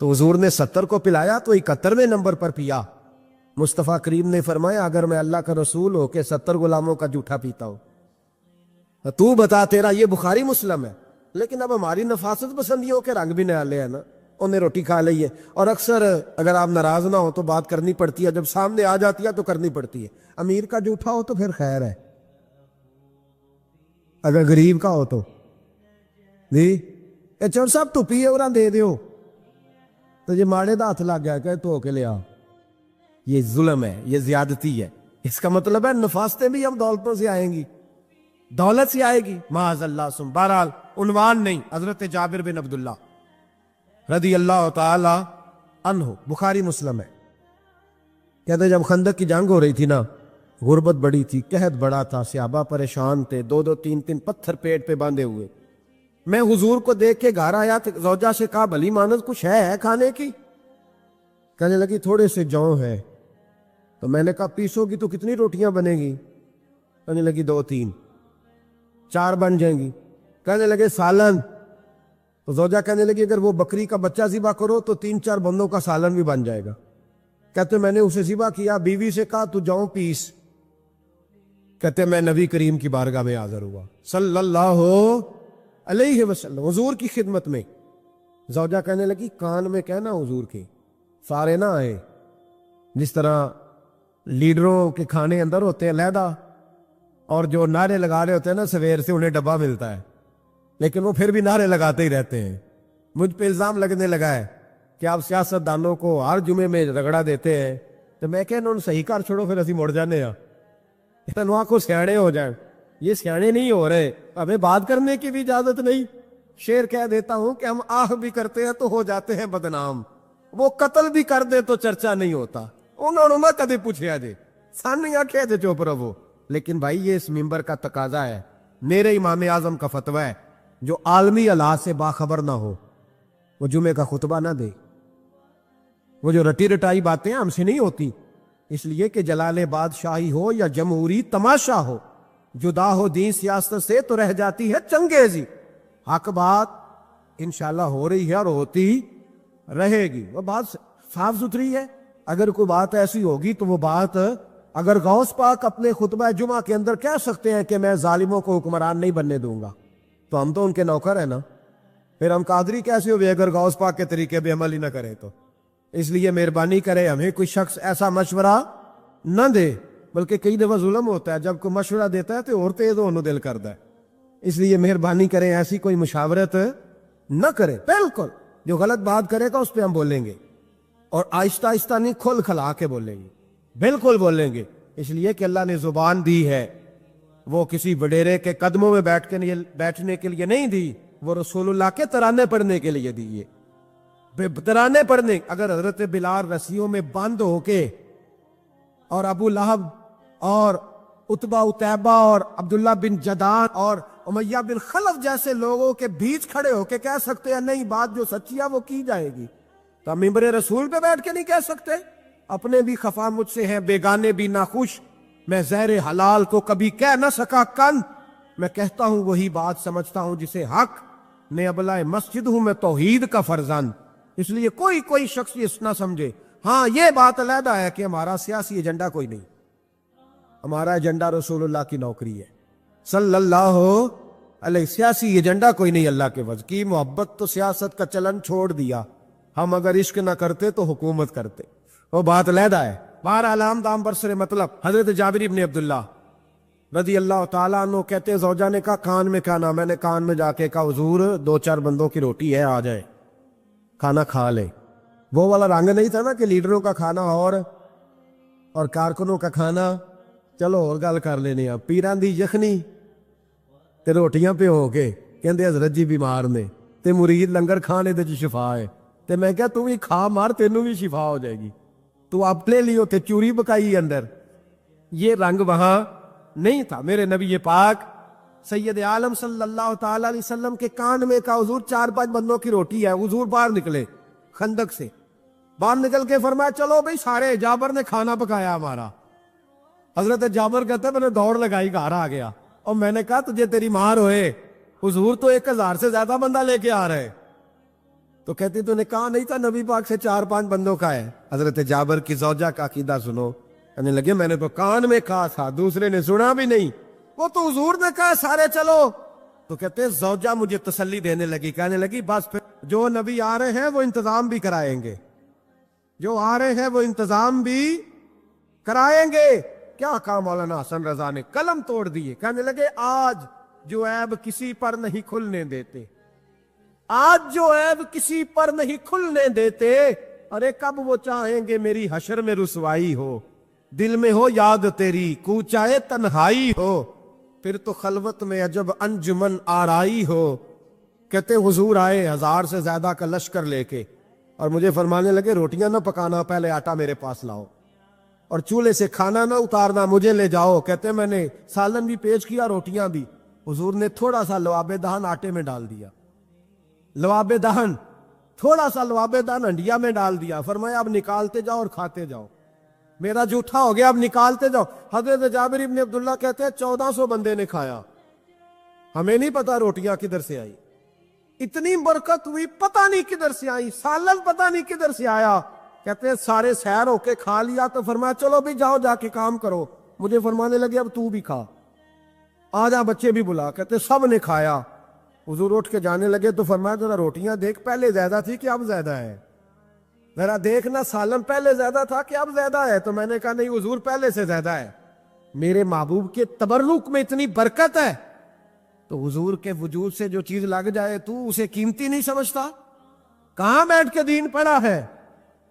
Speaker 1: تو حضور نے 70 کو پلایا تو 71ویں نمبر پر پیا۔ مصطفیٰ کریم نے فرمایا اگر میں اللہ کا رسول ہو کے 70 غلاموں کا جھوٹا پیتا ہوں تو بتا تیرا، یہ بخاری مسلم ہے۔ لیکن اب ہماری نفاست پسندیوں کے رنگ بھی نالے ہیں نا، انہیں روٹی کھا لی ہے، اور اکثر اگر آپ ناراض نہ ہو تو بات کرنی پڑتی ہے، جب سامنے آ جاتی ہے تو کرنی پڑتی ہے۔ امیر کا جھوٹا ہو تو پھر خیر ہے، اگر غریب کا ہو تو جی چور صاحب تو پیے اور دے دیو، تو یہ ماڑے دا ہاتھ لگ گیا کہ تو کے لیا، یہ ظلم ہے، یہ زیادتی ہے۔ اس کا مطلب ہے نفاستیں بھی اب دولتوں سے آئیں گی، دولت سے آئے گی، معاذ اللہ سم۔ بہرحال عنوان نہیں، حضرت جابر بن عبداللہ رضی اللہ تعالی عنہ، بخاری مسلم ہے، کہتے ہیں جب خندق کی جنگ ہو رہی تھی نا، غربت بڑی تھی، قحط بڑا تھا، صحابہ پریشان تھے، 2 3 پتھر پیٹ پہ باندھے ہوئے۔ میں حضور کو دیکھ کے گھر آیا تو زوجہ سے کہا بھلی مانس کچھ ہے کھانے کی؟ کہنے لگی تھوڑے سے جو ہے۔ تو میں نے کہا پیسو گی تو کتنی روٹیاں بنے گی؟ کہنے لگی 2 3 4 بن جائیں گی۔ کہنے لگے سالن؟ تو زوجہ کہنے لگی اگر وہ بکری کا بچہ ذبح کرو تو 3 4 بندوں کا سالن بھی بن جائے گا۔ کہتے میں نے اسے ذبح کیا، بیوی سے کہا تو جاؤ پیس۔ کہتے میں نبی کریم کی بارگاہ میں حاضر ہوا صلی اللہ علیہ وسلم، حضور کی خدمت میں۔ زوجہ کہنے لگی کان میں کہنا حضور کے سارے نہ آئے، جس طرح لیڈروں کے کھانے اندر ہوتے ہیں علیحدہ، اور جو نعرے لگا رہے ہوتے ہیں نا سویر سے انہیں ڈبہ ملتا ہے، لیکن وہ پھر بھی نعرے لگاتے ہی رہتے ہیں۔ مجھ پہ الزام لگنے لگا ہے کہ آپ سیاست دانوں کو ہر جمعے میں رگڑا دیتے ہیں، تو میں کہنا انہوں صحیح کر چھوڑو پھر اسی مڑ جانے ہیں، تنواں کو سیانے ہو جائیں۔ یہ سیانے نہیں ہو رہے، ہمیں بات کرنے کی بھی اجازت نہیں۔ شعر کہہ دیتا ہوں کہ ہم آہ بھی کرتے ہیں تو ہو جاتے ہیں بدنام، وہ قتل بھی کر دے تو چرچا نہیں ہوتا۔ انہوں نے کدے پوچھا جے سان یا کہہ دے چوپ رہو۔ لیکن بھائی یہ اس ممبر کا تقاضا ہے، میرے امام اعظم کا فتویٰ ہے، جو عالمی حالات سے باخبر نہ ہو وہ جمعے کا خطبہ نہ دے۔ وہ جو رٹی رٹائی باتیں ہم سے نہیں ہوتی، اس لیے کہ جلال بادشاہی ہو یا جمہوری تماشا ہو، جدا ہو دین سیاست سے تو رہ جاتی ہے چنگیزی۔ حق بات انشاءاللہ ہو رہی ہے اور ہوتی رہے گی، وہ بات صاف ستھری ہے۔ اگر کوئی بات ایسی ہوگی تو وہ بات، اگر غوث پاک اپنے خطبہ جمعہ کے اندر کہہ سکتے ہیں کہ میں ظالموں کو حکمران نہیں بننے دوں گا، تو ہم تو ان کے نوکر ہیں نا، پھر ہم قادری کیسے ہوئے اگر غوث پاک کے طریقے پہ عمل ہی نہ کریں تو۔ اس لیے مہربانی کرے ہمیں کوئی شخص ایسا مشورہ نہ دے، بلکہ کئی دفعہ ظلم ہوتا ہے، جب کوئی مشورہ دیتا ہے تو اور تیز ہونے دل کرتا ہے۔ اس لیے مہربانی کریں ایسی کوئی مشاورت نہ کرے، بالکل جو غلط بات کرے گا اس پہ ہم بولیں گے، اور آہستہ آہستہ نہیں، کھل کھلا کے بولیں گے، بالکل بولیں گے۔ اس لیے کہ اللہ نے زبان دی ہے، وہ کسی وڈیرے کے قدموں میں بیٹھنے کے لیے نہیں دی، وہ رسول اللہ کے ترانے پڑھنے کے لیے دی ہے۔ ترانے پڑھنے، اگر حضرت بلال رسیوں میں بند ہو کے اور ابو لہب اور عتبہ اتیبہ اور عبداللہ بن جدان اور امیہ بن خلف جیسے لوگوں کے بیچ کھڑے ہو کے کہہ سکتے ہیں نہیں بات جو سچی ہے وہ کی جائے گی، تو ہم ممبر رسول پہ بیٹھ کے نہیں کہہ سکتے؟ اپنے بھی خفا مجھ سے ہیں، بیگانے بھی ناخوش، میں زہر حلال کو کبھی کہہ نہ سکا کن، میں کہتا ہوں وہی بات سمجھتا ہوں جسے حق نے ابلائے مسجد ہوں میں توحید کا فرزند۔ اس لیے کوئی شخص یہ نہ سمجھے، ہاں یہ بات علیحدہ ہے کہ ہمارا سیاسی ایجنڈا کوئی نہیں، ہمارا ایجنڈا رسول اللہ کی نوکری ہے صلی اللہ علیہ، سیاسی ایجنڈا کوئی نہیں، اللہ کے وجہ کی محبت تو سیاست کا چلن چھوڑ دیا، ہم اگر عشق نہ کرتے تو حکومت کرتے، وہ بات علیحدہ ہے۔ بہرحال عام دام برسر مطلب حضرت جابر ابن عبداللہ رضی اللہ تعالیٰ عنہ کہتے ہیں زوجہ نے کہا کان میں کھانا، میں نے کان میں جا کے کہا حضور 2-4 بندوں کی روٹی ہے، آ جائے کھانا کھا لے۔ وہ والا رنگ نہیں تھا نا کہ لیڈروں کا کھانا اور کارکنوں کا کھانا چلو اور گل کر لینے، پیران دی یخنی تے روٹیاں پہ ہو کے کہندے حضرت جی بیمار نے تے مرید لنگر کھانے دے شفا ہے، تے میں کہا تو بھی کھا مار تینوں بھی شفا ہو جائے گی، تو اپنے لیے تے چوری بکائی اندر۔ یہ رنگ وہاں نہیں تھا۔ میرے نبی پاک سید عالم صلی اللہ تعالی علیہ وسلم کے کان میں کہا حضور 4-5 بندوں کی روٹی ہے۔ حضور باہر نکلے خندق سے، باہر نکل کے فرمایا چلو بھئی سارے، جابر نے کھانا پکایا ہمارا۔ حضرت جابر کہتے میں نے دوڑ لگائی، گھر آ گیا اور میں نے کہا تجھے تیری مار ہوئے، حضور تو 1000 سے زیادہ بندہ لے کے آ رہے۔ تو کہتی تو نے کہا نہیں تھا نبی پاک سے 4-5 بندوں کا ہے۔ حضرت جابر کی زوجہ کا عقیدہ سنو، کہنے لگے میں نے تو کان میں کہا تھا، دوسرے نے سنا بھی نہیں، وہ تو حضور نے کہا سارے چلو۔ تو کہتے زوجہ مجھے تسلی دینے لگی، کہنے لگی بس پھر جو نبی آ رہے ہیں وہ انتظام بھی کرائیں گے، جو آ رہے ہیں وہ انتظام بھی کرائیں گے۔ کیا کہا مولانا حسن رضا نے، قلم توڑ دیے، کہنے لگے آج جو عیب کسی پر نہیں کھلنے دیتے، آج جو عیب کسی پر نہیں کھلنے دیتے، ارے کب وہ چاہیں گے میری حشر میں رسوائی ہو، دل میں ہو یاد تیری کوچائے تنہائی ہو، پھر تو خلوت میں عجب انجمن آرائی ہو۔ کہتے حضور آئے 1000 سے زیادہ کا لشکر لے کے اور مجھے فرمانے لگے روٹیاں نہ پکانا، پہلے آٹا میرے پاس لاؤ، اور چولہے سے کھانا نہ اتارنا، مجھے لے جاؤ۔ کہتے میں نے سالن بھی پیش کیا، روٹیاں بھی۔ حضور نے تھوڑا سا لواب دہن آٹے میں ڈال دیا، لواب دہن، تھوڑا سا لواب دہن ہنڈیا میں ڈال دیا، فرمایا اب نکالتے جاؤ اور کھاتے جاؤ، میرا جھوٹا ہو گیا اب نکالتے جاؤ۔ حضرت جابر ابن عبداللہ کہتے ہیں 1400 بندے نے کھایا، ہمیں نہیں پتا روٹیاں کدھر سے آئی، اتنی برکت ہوئی پتہ نہیں کدھر سے آئی، سالن پتہ نہیں کدھر سے آیا۔ کہتے ہیں سارے سیر ہو کے کھا لیا تو فرمایا چلو بھی جاؤ جا کے کام کرو، مجھے فرمانے لگے اب تو بھی کھا، آ جا بچے بھی بلا۔ کہتے سب نے کھایا، حضور اٹھ کے جانے لگے تو فرمایا ذرا روٹیاں دیکھ پہلے زیادہ تھی کہ اب زیادہ ہے، ذرا دیکھنا سالن پہلے زیادہ تھا کہ اب زیادہ ہے۔ تو میں نے کہا نہیں حضور پہلے سے زیادہ ہے، میرے محبوب کے تبرک میں اتنی برکت ہے۔ تو حضور کے وجود سے جو چیز لگ جائے تو اسے قیمتی نہیں سمجھتا؟ کہاں بیٹھ کے دین پڑھا ہے؟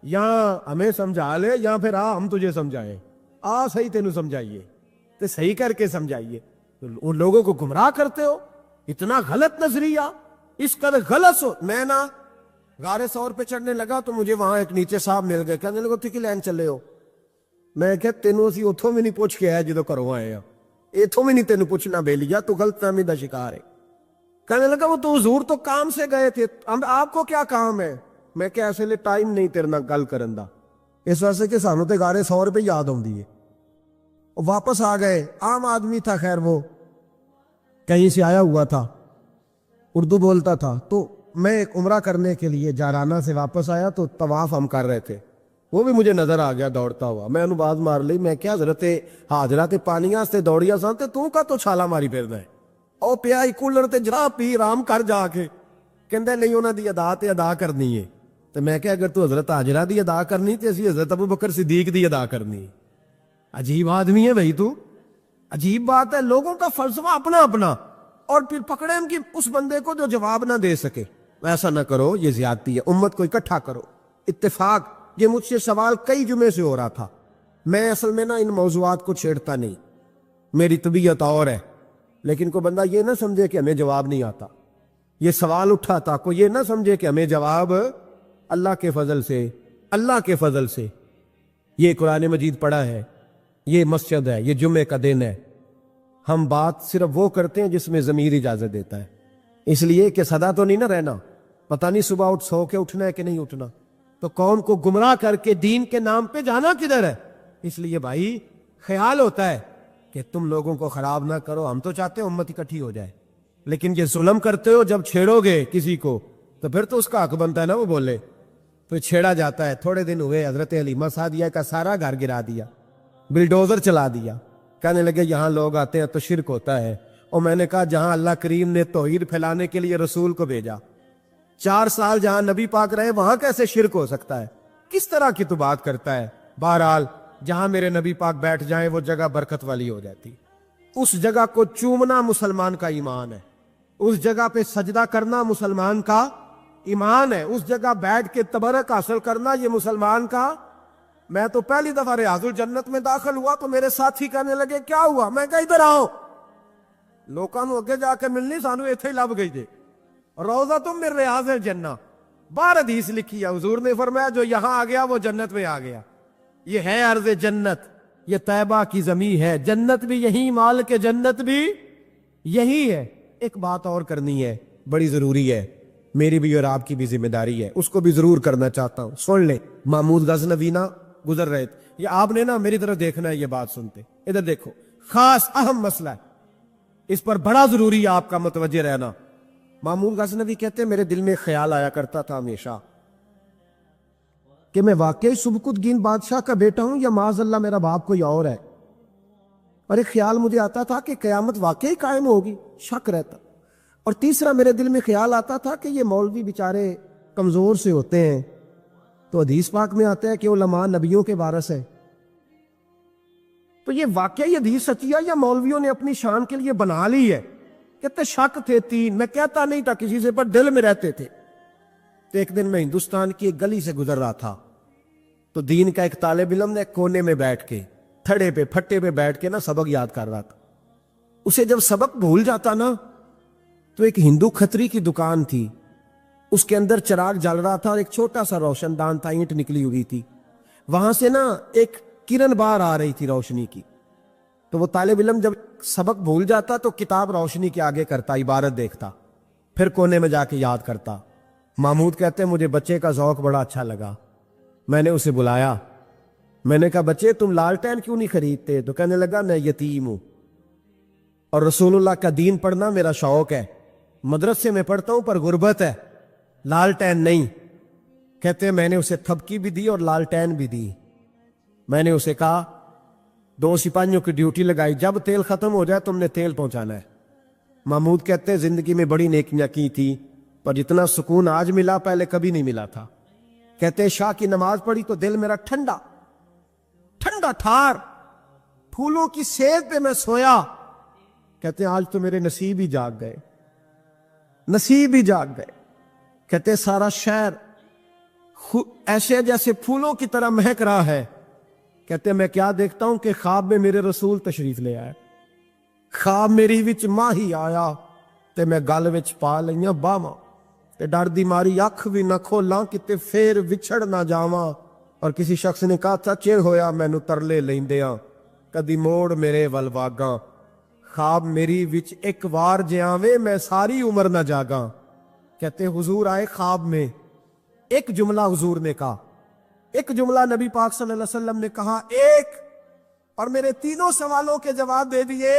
Speaker 1: یا ہمیں سمجھا لے یا پھر ہم تجھے سمجھائیں، صحیح تینوں سمجھائیے تو صحیح کر کے سمجھائیے۔ ان لوگوں کو گمراہ کرتے ہو، اتنا غلط نظریہ، اس قدر غلط ہو۔ میں نا غار ثور پہ چڑھنے لگا تو مجھے وہاں ایک نیچے صاحب مل گئے، کہنے لگے تھی لین چلے ہو؟ میں کہ تینوں اسی اتھوں میں نہیں پوچھ کے آیا جدو کرو آئے ہیں، اتھوں میں نہیں تینوں پوچھنا بے لیا، تو غلط فہمی دا شکار ہے۔ کہنے لگا وہ تو حضور تو کام سے گئے تھے، آپ کو کیا کام ہے؟ میں کہ ایسے لئے ٹائم نہیں تیرے نہ گل کرن دا، اس واسطے کہ سانوں تے غار ثور پہ یاد ہوں دیئے۔ واپس آ گئے، عام آدمی تھا، خیر وہ کہیں سے آیا ہوا تھا، اردو بولتا تھا۔ تو میں ایک عمرہ کرنے کے لیے جارانہ سے واپس آیا تو طواف ہم کر رہے تھے، وہ بھی مجھے نظر آ گیا دوڑتا ہوا، میں انہوں باز مار لی، میں کیا حضرت حاضرہ تے پانیاں سے دوڑیا سان تے تو کا تو چھالا ماری پھردا ہے، او پیا ہی کولر تے جرا پی رام کر جا کے، کہندے نہیں انہاں دی ادا تے ادا کرنی ہے۔ تو میں کہ اگر تو حضرت حاجرہ دی ادا کرنی تے اسی حضرت ابوبکر صدیق دی ادا کرنی۔ عجیب آدمی ہے بھائی تو، عجیب بات ہے، لوگوں کا فلسفہ اپنا اپنا، اور پھر پکڑے ان کی اس بندے کو جو جواب نہ دے سکے۔ ایسا نہ کرو، یہ زیادتی ہے، امت کو اکٹھا کرو، اتفاق۔ یہ مجھ سے سوال کئی جمعے سے ہو رہا تھا، میں اصل میں نا ان موضوعات کو چھیڑتا نہیں، میری طبیعت اور ہے، لیکن کوئی بندہ یہ نہ سمجھے کہ ہمیں جواب نہیں آتا۔ یہ سوال اٹھا تھا، کوئی یہ نہ سمجھے کہ ہمیں جواب اللہ کے فضل سے، اللہ کے فضل سے۔ یہ قرآن مجید پڑھا ہے، یہ مسجد ہے، یہ جمعے کا دن ہے، ہم بات صرف وہ کرتے ہیں جس میں ضمیر اجازت دیتا ہے، اس لیے کہ سدا تو نہیں نہ رہنا، پتہ نہیں صبح اٹھ سو کے اٹھنا ہے کہ نہیں اٹھنا، تو قوم کو گمراہ کر کے دین کے نام پہ جانا کدھر ہے؟ اس لیے بھائی خیال ہوتا ہے کہ تم لوگوں کو خراب نہ کرو، ہم تو چاہتے ہیں امت اکٹھی ہو جائے، لیکن یہ ظلم کرتے ہو، جب چھیڑو گے کسی کو تو پھر تو اس کا حق بنتا ہے نا وہ بولے، تو چھیڑا جاتا ہے۔ تھوڑے دن ہوئے حضرت حلیمہ سعدیہ کا سارا گھر گرا دیا، بلڈوزر چلا دیا، کہنے لگے یہاں لوگ آتے ہیں تو شرک ہوتا ہے، اور میں نے کہا جہاں اللہ کریم نے توحید پھیلانے کے لیے رسول کو بھیجا، 4 سال جہاں نبی پاک رہے وہاں کیسے شرک ہو سکتا ہے؟ کس طرح کی تو بات کرتا ہے؟ بہرحال جہاں میرے نبی پاک بیٹھ جائیں وہ جگہ برکت والی ہو جاتی. اس جگہ کو چومنا مسلمان کا ایمان ہے. اس جگہ پہ سجدہ کرنا مسلمان کا ایمان ہے. اس جگہ بیٹھ کے تبرک حاصل کرنا یہ مسلمان کا. میں تو پہلی دفعہ ریاض الجنت میں داخل ہوا تو میرے ساتھی کہنے لگے کیا ہوا؟ میں کہا ادھر آؤ. لوکاں نوں اگے جا کے ملنی، سانو ایتھے ہی لب گئی دے. روضۃ من ریاض الجنہ، 12 حدیث لکھی ہے. حضور نے فرمایا جو یہاں آ گیا وہ جنت میں آ گیا. یہ ہے ارض جنت، یہ طیبہ کی زمین ہے. جنت بھی یہی، مال کے جنت بھی یہی ہے. ایک بات اور کرنی ہے، بڑی ضروری ہے، میری بھی اور آپ کی بھی ذمہ داری ہے، اس کو بھی ضرور کرنا چاہتا ہوں. سن لیں. محمود غزنوی نا گزر رہے تھے. یہ آپ نے نا میری طرف دیکھنا ہے، یہ بات سنتے ادھر دیکھو. خاص اہم مسئلہ ہے، اس پر بڑا ضروری ہے آپ کا متوجہ رہنا. محمود غزنوی کہتے ہیں میرے دل میں خیال آیا کرتا تھا ہمیشہ کہ میں واقعی سبکتگین بادشاہ کا بیٹا ہوں یا معاذ اللہ میرا باپ کوئی اور ہے. اور ایک خیال مجھے آتا تھا کہ قیامت واقعی قائم ہوگی، شک رہتا. اور تیسرا میرے دل میں خیال آتا تھا کہ یہ مولوی بیچارے کمزور سے ہوتے ہیں، تو حدیث پاک میں آتا ہے کہ علماء نبیوں کے وارث ہیں. تو یہ واقعی حدیث سچی ہے یا مولویوں نے اپنی شان کے لیے بنا لی ہے؟ کہتے شک تھے 3. میں کہتا نہیں تھا کسی سے، پر دل میں رہتے تھے. تو ایک دن میں ہندوستان کی ایک گلی سے گزر رہا تھا تو دین کا ایک طالب علم نے کونے میں بیٹھ کے تھڑے پہ پھٹے پہ بیٹھ کے نا سبق یاد کر رہا تھا. اسے جب سبق بھول جاتا نا تو ایک ہندو کھتری کی دکان تھی، اس کے اندر چراغ جل رہا تھا اور ایک چھوٹا سا روشن دان تھا، اینٹ نکلی ہوئی تھی. وہاں سے نا ایک کرن باہر آ رہی تھی روشنی کی. تو وہ طالب علم جب سبق بھول جاتا تو کتاب روشنی کے آگے کرتا، عبارت دیکھتا، پھر کونے میں جا کے یاد کرتا. محمود کہتے ہیں مجھے بچے کا ذوق بڑا اچھا لگا. میں نے اسے بلایا، میں نے کہا بچے تم لالٹین کیوں نہیں خریدتے؟ تو کہنے لگا میں یتیم ہوں اور رسول اللہ کا دین پڑھنا میرا شوق ہے، مدرسے میں پڑھتا ہوں پر غربت ہے، لالٹین نہیں. کہتے ہیں میں نے اسے تھپکی بھی دی اور لالٹین بھی دی. میں نے اسے کہا 2 سپاہیوں کی ڈیوٹی لگائی، جب تیل ختم ہو جائے تم نے تیل پہنچانا ہے. محمود کہتے ہیں زندگی میں بڑی نیکیاں کی تھی پر جتنا سکون آج ملا پہلے کبھی نہیں ملا تھا. کہتے ہیں شاہ کی نماز پڑھی تو دل میرا ٹھنڈا ٹھنڈا ٹھار، پھولوں کی سیب پہ میں سویا. کہتے ہیں آج تو میرے نصیب ہی جاگ گئے، نصیب ہی جاگ گئے. کہتے ہیں سارا شہر ایسے جیسے پھولوں کی طرح مہک رہا ہے. کہتے ہیں میں کیا دیکھتا ہوں کہ خواب میں میرے رسول تشریف لے آئے. خواب میری وچ ماہی آیا تے میں گل وچ پا لئیاں باواں تے ڈر دی ماری اکھ بھی نہ کھولاں کتے پھر وچھڑ نہ جاواں. اور کسی شخص نے کہا تھا چیر ہویا مینوں ترلے لیندیاں کدی موڑ میرے ول واگاں. خواب میری وچ ایک وار جے آوے میں ساری عمر نہ جاگاں. کہتے حضور آئے خواب میں، ایک جملہ حضور نے کہا، ایک جملہ نبی پاک صلی اللہ علیہ وسلم نے کہا، ایک، اور میرے 3 سوالوں کے جواب دے دیے.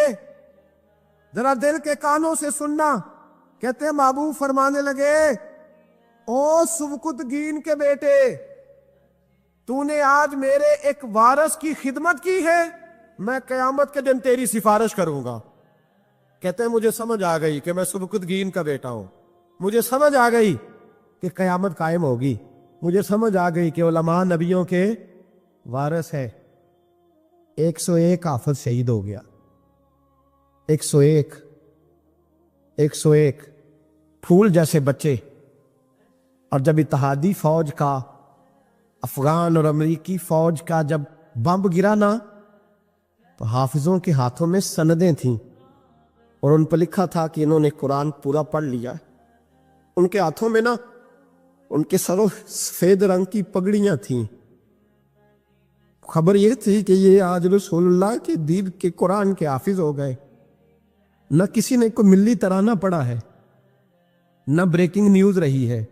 Speaker 1: ذرا دل کے کانوں سے سننا. کہتے ہیں محبوب فرمانے لگے او سبکتگین کے بیٹے، تو نے آج میرے ایک وارث کی خدمت کی ہے، میں قیامت کے دن تیری سفارش کروں گا. کہتے ہیں مجھے سمجھ آ گئی کہ میں سبکتگین کا بیٹا ہوں، مجھے سمجھ آ گئی کہ قیامت قائم ہوگی، مجھے سمجھ آ گئی کہ علماء نبیوں کے وارث ہے. 101 حافظ شہید ہو گیا. 101 پھول جیسے بچے. اور جب اتحادی فوج کا، افغان اور امریکی فوج کا جب بمب گرا نا تو حافظوں کے ہاتھوں میں سندیں تھیں اور ان پر لکھا تھا کہ انہوں نے قرآن پورا پڑھ لیا. ان کے ہاتھوں میں نا ان کے سروں سفید رنگ کی پگڑیاں تھیں. خبر یہ تھی کہ یہ آج رسول اللہ کے دین کے قرآن کے حافظ ہو گئے. نہ کسی نے کوئی ملی ترانہ پڑھا ہے، نہ بریکنگ نیوز رہی ہے.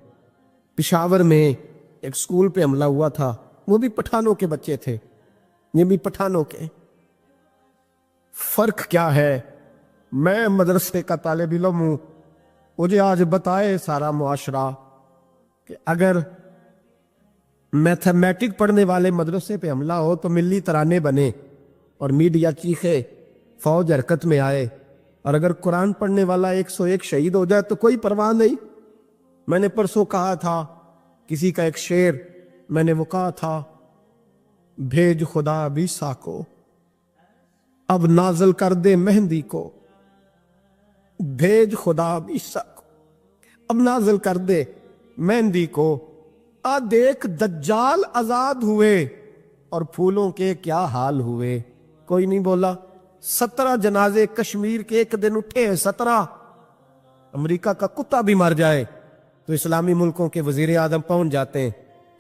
Speaker 1: پشاور میں ایک سکول پہ حملہ ہوا تھا، وہ بھی پٹھانوں کے بچے تھے، یہ بھی پٹھانوں کے. فرق کیا ہے؟ میں مدرسے کا طالب علم ہوں، مجھے آج بتائے سارا معاشرہ کہ اگر میتھمیٹک پڑھنے والے مدرسے پہ حملہ ہو تو ملی ترانے بنے اور میڈیا چیخے، فوج حرکت میں آئے، اور اگر قرآن پڑھنے والا 101 شہید ہو جائے تو کوئی پرواہ نہیں. میں نے پرسوں کہا تھا کسی کا ایک شعر، میں نے وہ کہا تھا، بھیج خدا عیسیٰ کو اب نازل کر دے مہندی کو، بھیج خدا عیسیٰ کو اب نازل کر دے مہندی کو، آ دیکھ دجال آزاد ہوئے اور پھولوں کے کیا حال ہوئے۔ کوئی نہیں بولا۔ 17 جنازے کشمیر کے ایک دن اٹھے ہیں، 17۔ امریکہ کا کتا بھی مر جائے تو اسلامی ملکوں کے وزیر اعظم پہنچ جاتے ہیں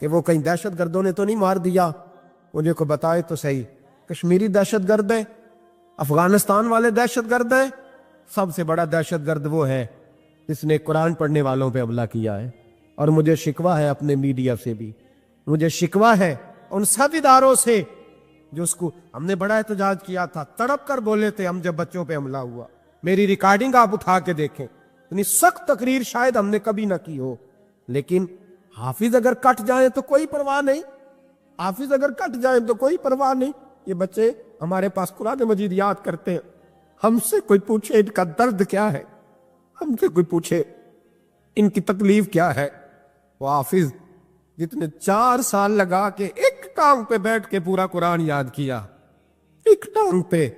Speaker 1: کہ وہ کہیں دہشت گردوں نے تو نہیں مار دیا، مجھے کو بتائے تو صحیح۔ کشمیری دہشت گرد ہے، افغانستان والے دہشت گرد ہیں، سب سے بڑا دہشت گرد وہ ہے جس نے قرآن پڑھنے والوں پہ حملہ کیا ہے۔ اور مجھے شکوہ ہے اپنے میڈیا سے بھی، مجھے شکوہ ہے ان سب اداروں سے جو اس کو، ہم نے بڑا احتجاج کیا تھا، تڑپ کر بولے تھے ہم جب بچوں پہ حملہ ہوا، میری ریکارڈنگ آپ اٹھا کے دیکھیں، اتنی سخت تقریر شاید ہم نے کبھی نہ کی ہو۔ لیکن حافظ اگر کٹ جائیں تو کوئی پرواہ نہیں، حافظ اگر کٹ جائیں تو کوئی پرواہ نہیں۔ یہ بچے ہمارے پاس قرآن مجید یاد کرتے ہیں، ہم سے کوئی پوچھے ان کا درد کیا ہے، ہم سے کوئی پوچھے ان کی تکلیف کیا ہے۔ وہ حافظ جتنے 4 سال لگا کے ایک ٹانگ پہ بیٹھ کے پورا قرآن یاد کیا، ایک ٹانگ پہ،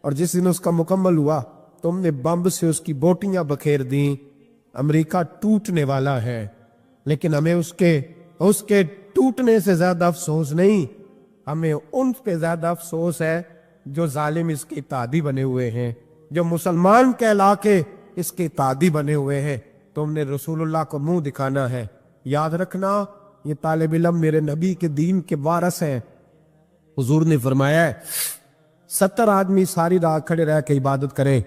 Speaker 1: اور جس دن اس کا مکمل ہوا تم نے بمب سے اس کی بوٹیاں بکھیر دیں۔ امریکہ ٹوٹنے والا ہے، لیکن ہمیں اس کے ٹوٹنے سے زیادہ افسوس نہیں، ہمیں ان پہ زیادہ افسوس ہے جو ظالم اس کے اتحادی بنے ہوئے ہیں، جو مسلمان کہلا کے اس کے اتحادی بنے ہوئے ہیں۔ تم نے رسول اللہ کو منہ دکھانا ہے۔ یاد رکھنا یہ طالب علم میرے نبی کے دین کے وارث ہیں۔ حضور نے فرمایا ہے 70 آدمی ساری رات کھڑے رہ کے عبادت کرے،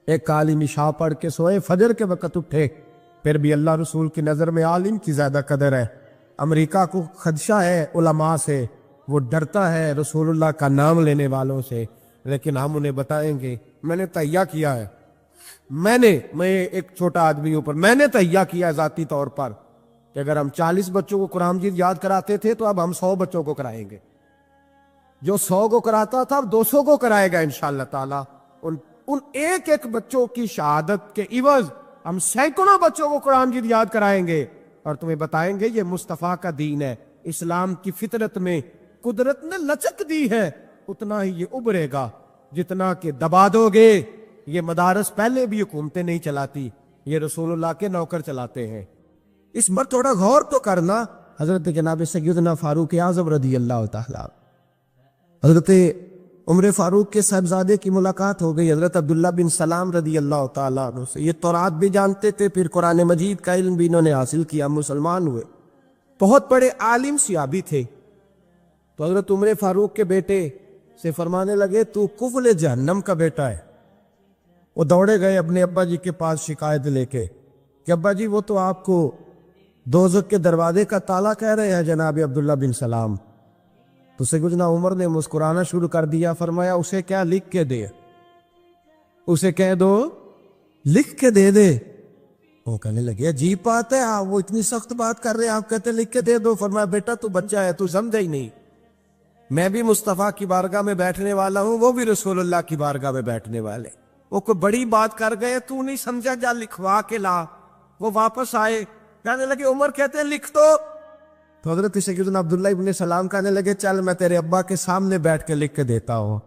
Speaker 1: ایک عالم عشاء پڑھ کے سوئے، فجر کے وقت اٹھے، پھر بھی اللہ رسول کی نظر میں عالم کی زیادہ قدر ہے۔ امریکہ کو خدشہ ہے علماء سے، وہ ڈرتا ہے رسول اللہ کا نام لینے والوں سے، لیکن ہم انہیں بتائیں گے، میں نے تہیہ کیا ہے، میں ایک چھوٹا آدمی اوپر میں نے تہیہ کیا ہے ذاتی طور پر کہ اگر ہم 40 بچوں کو قرآن مجید یاد کراتے تھے تو اب ہم 100 بچوں کو کرائیں گے، جو 100 کو کراتا تھا اب 200 کو کرائے گا انشاءاللہ تعالی۔ ان ایک ایک بچوں کی شہادت کے عوض ہم سینکڑوں بچوں کو قرآن مجید یاد کرائیں گے اور تمہیں بتائیں گے یہ مصطفیٰ کا دین ہے، اسلام کی فطرت میں قدرت نے لچک دی ہے، اتنا ہی یہ ابھرے گا جتنا کہ دبا دو گے۔ یہ مدارس پہلے بھی حکومتیں نہیں چلاتی، یہ رسول اللہ کے نوکر چلاتے ہیں۔ اس پر تھوڑا غور تو کرنا۔ حضرت جناب سیدنا فاروق اعظم رضی اللہ تعالیٰ، حضرت عمر فاروق کے صاحبزادے کی ملاقات ہو گئی حضرت عبداللہ بن سلام رضی اللہ تعالیٰ عنہ سے۔ یہ تورات بھی جانتے تھے، پھر قرآن مجید کا علم بھی انہوں نے حاصل کیا، مسلمان ہوئے، بہت بڑے عالم صحابی تھے۔ تو حضرت عمر فاروق کے بیٹے سے فرمانے لگے تو کفل جہنم کا بیٹا ہے۔ وہ دوڑے گئے اپنے ابا جی کے پاس شکایت لے کے کہ ابا جی وہ تو آپ کو دوزخ کے دروازے کا تالا کہہ رہے ہیں جناب عبداللہ بن سلام۔ تو سیدنا عمر نے مسکرانا شروع کر دیا، فرمایا اسے کیا لکھ کے دے، اسے کہہ دو لکھ کے دے دے۔ وہ کہنے لگے عجیب بات ہے، وہ اتنی سخت بات کر رہے ہیں، آپ کہتے لکھ کے دے دو۔ فرمایا بیٹا تو بچہ ہے، تو سمجھا ہی نہیں، میں بھی مصطفیٰ کی بارگاہ میں بیٹھنے والا ہوں، وہ بھی رسول اللہ کی بارگاہ میں بیٹھنے والے۔ وہ کوئی بڑی بات کر گئے، تو نہیں سمجھا، جا لکھوا کے لا۔ وہ واپس آئے، کہنے لگے عمر کہتے ہیں لکھ دو۔ تو حضرت سیدنا عبداللہ ابن سلام کہنے لگے چل میں تیرے ابا کے سامنے بیٹھ کے لکھ کے دیتا ہوں۔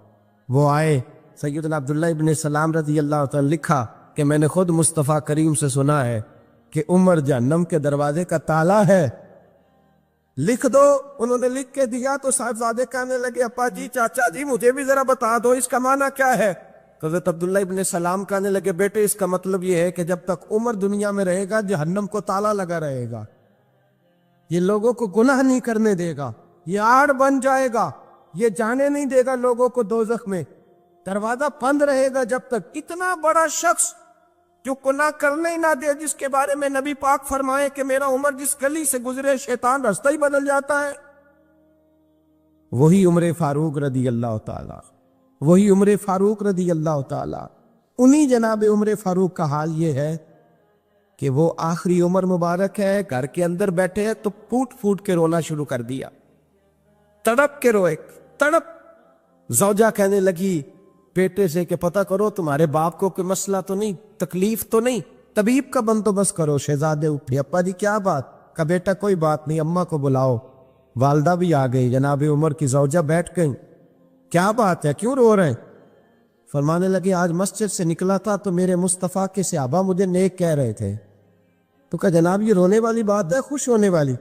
Speaker 1: وہ آئے، سیدنا عبداللہ ابن سلام رضی اللہ تعالیٰ لکھا کہ میں نے خود مصطفیٰ کریم سے سنا ہے کہ عمر جہنم کے دروازے کا تالا ہے، لکھ دو۔ انہوں نے لکھ کے دیا تو صاحبزادے کہنے لگے ابا جی چاچا جی مجھے بھی ذرا بتا دو اس کا معنی کیا ہے۔ حضرت عبداللہ ابن سلام کہنے لگے بیٹے اس کا مطلب یہ ہے کہ جب تک عمر دنیا میں رہے گا جہنم کو تالا لگا رہے گا، یہ لوگوں کو گناہ نہیں کرنے دے گا، یہ آڑ بن جائے گا، یہ جانے نہیں دے گا لوگوں کو دوزخ میں، دروازہ بند رہے گا جب تک۔ اتنا بڑا شخص جو گناہ کرنے ہی نہ دے، جس کے بارے میں نبی پاک فرمائے کہ میرا عمر جس گلی سے گزرے شیطان راستہ ہی بدل جاتا ہے، وہی عمر فاروق رضی اللہ تعالیٰ، وہی عمر فاروق رضی اللہ تعالیٰ۔ انہی جناب عمر فاروق کا حال یہ ہے کہ وہ آخری عمر مبارک ہے، گھر کے اندر بیٹھے ہیں تو پھوٹ پھوٹ کے رونا شروع کر دیا، تڑپ کے روئے، تڑپ۔ زوجہ کہنے لگی بیٹے سے کہ پتہ کرو تمہارے باپ کو کوئی مسئلہ تو نہیں، تکلیف تو نہیں؟ طبیب کا بندوبست کرو۔ شہزادے اٹھے، ابا جی کیا بات؟ کا بیٹا کوئی بات نہیں، اماں کو بلاؤ۔ والدہ بھی آ گئی، جناب عمر کی زوجہ بیٹھ گئی۔ کیا بات ہے، کیوں رو رہے ہیں؟ فرمانے لگے آج مسجد سے نکلا تھا تو میرے مصطفیٰ کے صحابہ مجھے نیک کہہ رہے تھے۔ تو کہا جناب یہ رونے والی بات ہے خوش ہونے والی؟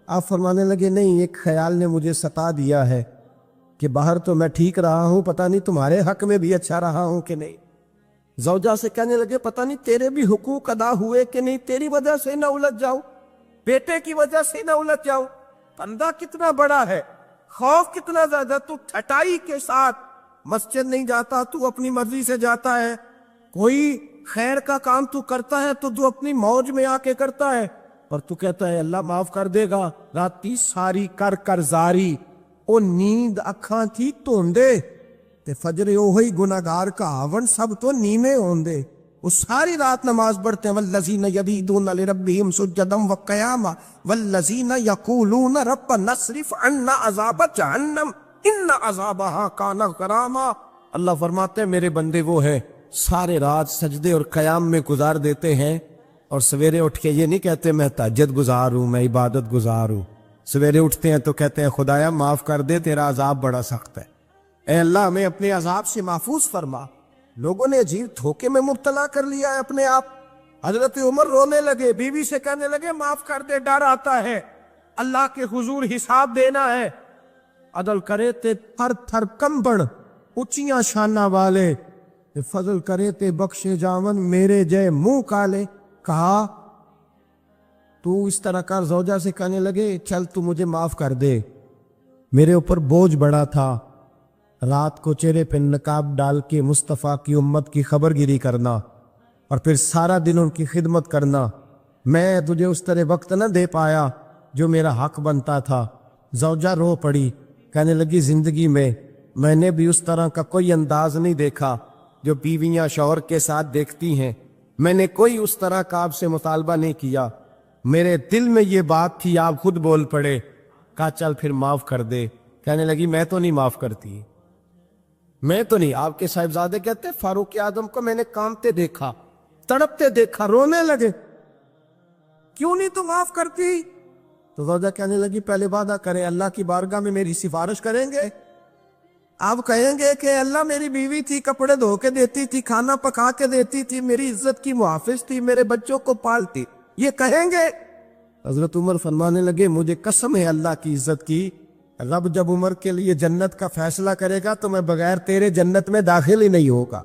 Speaker 1: آپ فرمانے لگے نہیں، ایک خیال نے مجھے ستا دیا ہے کہ باہر تو میں ٹھیک رہا ہوں، پتہ نہیں تمہارے حق میں بھی اچھا رہا ہوں کہ نہیں۔ زوجہ سے کہنے لگے پتہ نہیں تیرے بھی حقوق ادا ہوئے کہ نہیں، تیری وجہ سے نہ الجھ جاؤں، بیٹے کی وجہ سے نہ الجھ جاؤں۔ بندہ کتنا بڑا ہے، خوف کتنا زیادہ، تو ٹھٹائی کے ساتھ مسجد نہیں جاتا، تو اپنی مرضی سے جاتا ہے، کوئی خیر کا کام تو کرتا ہے تو اپنی موج میں آ کے کرتا ہے، اور تو کہتا ہے اللہ معاف کر دے گا۔ راتی ساری کر کر زاری، او نیند اکھاں تھی توندے تے فجر اوہی گناہگار کا آون سب تو نیمے ہوندے۔ وہ ساری رات نماز پڑھتے ہیں، والذین یبیتون لربہم سجدا وقیاما والذین یقولون ربنا اصرف عنا عذاب جہنم ان عذابہا کان غراما۔ اللہ فرماتے ہیں میرے بندے وہ ہیں سارے رات سجدے اور قیام میں گزار دیتے ہیں، اور سویرے اٹھ کے یہ نہیں کہتے میں تہجد گزار ہوں، میں عبادت گزار ہوں۔ سویرے اٹھتے ہیں تو کہتے ہیں خدایا معاف کر دے، تیرا عذاب بڑا سخت ہے، اے اللہ ہمیں اپنے عذاب سے محفوظ فرما۔ لوگوں نے عجیب دھوکے میں مبتلا کر لیا ہے اپنے آپ۔ حضرت عمر رونے لگے، بیوی سے کہنے لگے معاف کر دے، ڈر آتا ہے، اللہ کے حضور حساب دینا ہے۔ عدل کرے تے تھر تھر کمبن اچیاں شانہ والے، فضل کرے تے بخشے جاون میرے جے منہ کالے۔ کہا تو اس طرح کر، زوجہ سے کہنے لگے چل تو مجھے معاف کر دے، میرے اوپر بوجھ بڑا تھا، رات کو چہرے پہ نقاب ڈال کے مصطفیٰ کی امت کی خبر گیری کرنا اور پھر سارا دن ان کی خدمت کرنا، میں تجھے اس طرح وقت نہ دے پایا جو میرا حق بنتا تھا۔ زوجہ رو پڑی، کہنے لگی زندگی میں نے بھی اس طرح کا کوئی انداز نہیں دیکھا جو بیویاں شوہر کے ساتھ دیکھتی ہیں، میں نے کوئی اس طرح کا آپ سے مطالبہ نہیں کیا، میرے دل میں یہ بات تھی، آپ خود بول پڑے۔ کہا چل پھر معاف کر دے۔ کہنے لگی میں تو نہیں معاف کرتی، میں تو نہیں۔ آپ کے صاحبزادے کہتے فاروق اعظم کو میں نے کانپتے دیکھا، تڑپتے دیکھا، رونے لگے، کیوں نہیں تو معاف کرتی؟ تو زوجہ کہنے لگی پہلے وعدہ کریں، اللہ کی بارگاہ میں میری سفارش کریں گے؟ آپ کہیں گے کہ اللہ میری بیوی تھی، کپڑے دھو کے دیتی تھی، کھانا پکا کے دیتی تھی، میری عزت کی محافظ تھی، میرے بچوں کو پالتی، یہ کہیں گے؟ حضرت عمر فرمانے لگے مجھے قسم ہے اللہ کی عزت کی، رب جب عمر کے لیے جنت کا فیصلہ کرے گا تو میں بغیر تیرے جنت میں داخل ہی نہیں ہوگا۔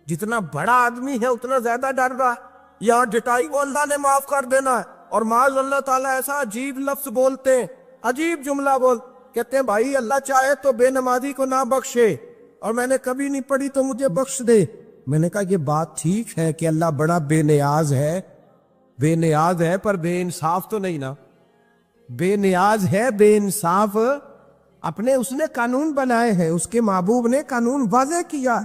Speaker 1: جتنا بڑا آدمی ہے اتنا زیادہ ڈر رہا ہے، یہاں ڈٹائی کو اللہ نے معاف کر دینا ہے، اور معاذ اللہ تعالیٰ ایسا عجیب لفظ بولتے ہیں، عجیب جملہ کہتے ہیں بھائی اللہ چاہے تو بے نمازی کو نہ بخشے، اور میں نے کبھی نہیں پڑھی تو مجھے بخش دے۔ میں نے کہا یہ بات ٹھیک ہے کہ اللہ بڑا بے نیاز ہے، پر بے انصاف تو نہیں نا، بے نیاز ہے، بے انصاف اپنے اس نے قانون بنائے ہیں، اس کے محبوب نے قانون واضح کیا،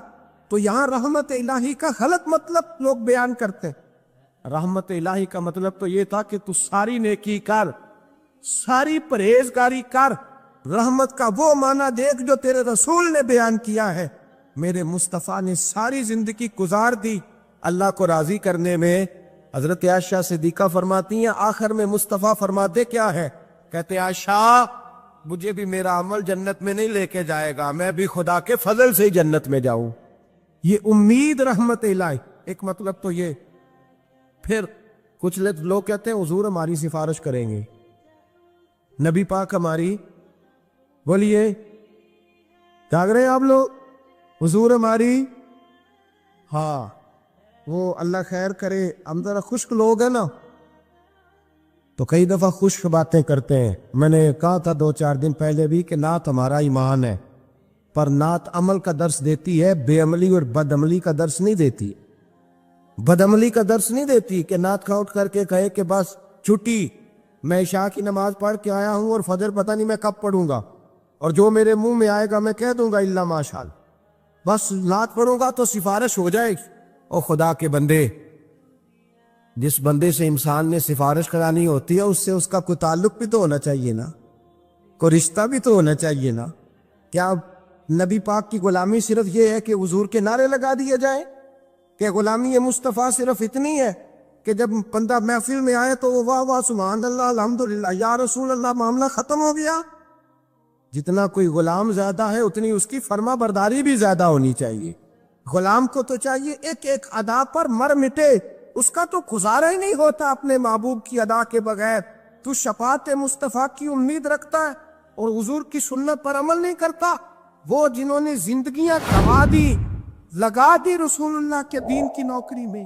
Speaker 1: تو یہاں رحمت الہی کا غلط مطلب لوگ بیان کرتے ہیں۔ رحمت الہی کا مطلب تو یہ تھا کہ تو ساری نیکی کر، ساری پرہیزگاری کر، رحمت کا وہ معنی دیکھ جو تیرے رسول نے بیان کیا ہے۔ میرے مصطفیٰ نے ساری زندگی گزار دی اللہ کو راضی کرنے میں۔ حضرت عائشہ صدیقہ فرماتی ہیں آخر میں مصطفیٰ فرماتے کیا ہے؟ کہتے عائشہ مجھے بھی میرا عمل جنت میں نہیں لے کے جائے گا، میں بھی خدا کے فضل سے ہی جنت میں جاؤں۔ یہ امید رحمت الہی، ایک مطلب تو یہ۔ پھر کچھ لوگ کہتے ہیں حضور ہماری سفارش کریں گے، نبی پاک ہماری، بولیے جاگ رہے ہیں آپ لوگ؟ حضور ہماری، ہاں وہ اللہ خیر کرے، ہم ذرا خشک لوگ ہیں نا تو کئی دفعہ خشک باتیں کرتے ہیں۔ میں نے کہا تھا 2-4 دن پہلے بھی کہ نعت ہمارا ایمان ہے، پر نعت عمل کا درس دیتی ہے، بے عملی اور بد عملی کا درس نہیں دیتی۔ بد عملی کا درس نہیں دیتی کہ نعت کھا اٹھ کر کے کہے کہ بس چھٹی، میں عشاء کی نماز پڑھ کے آیا ہوں اور فجر پتہ نہیں میں کب پڑھوں گا، اور جو میرے منہ میں آئے گا میں کہہ دوں گا الا ماشاءاللہ، بس نعت پڑھوں گا تو سفارش ہو جائے گی۔ او خدا کے بندے، جس بندے سے انسان نے سفارش کرانی ہوتی ہے اس سے اس کا کوئی تعلق بھی تو ہونا چاہیے نا، کوئی رشتہ بھی تو ہونا چاہیے نا۔ کیا نبی پاک کی غلامی صرف یہ ہے کہ حضور کے نعرے لگا دیے جائیں؟ کہ غلامی مصطفیٰ صرف اتنی ہے؟ کہ جب بندہ محفل میں آئے تو وہ واہ واہ سبحان اللہ الحمدللہ یا رسول اللہ معاملہ ختم ہو گیا؟ جتنا کوئی غلام زیادہ ہے اتنی اس کی فرما برداری بھی زیادہ ہونی چاہیے. غلام کو تو چاہیے ایک ایک ادا پر مر مٹے، اس کا تو گزارا ہی نہیں ہوتا اپنے محبوب کی ادا کے بغیر. تو شفاعت مصطفیٰ کی امید رکھتا ہے اور حضور کی سنت پر عمل نہیں کرتا. وہ جنہوں نے زندگیاں گنوا دی، لگا دی رسول اللہ کے دین کی نوکری میں.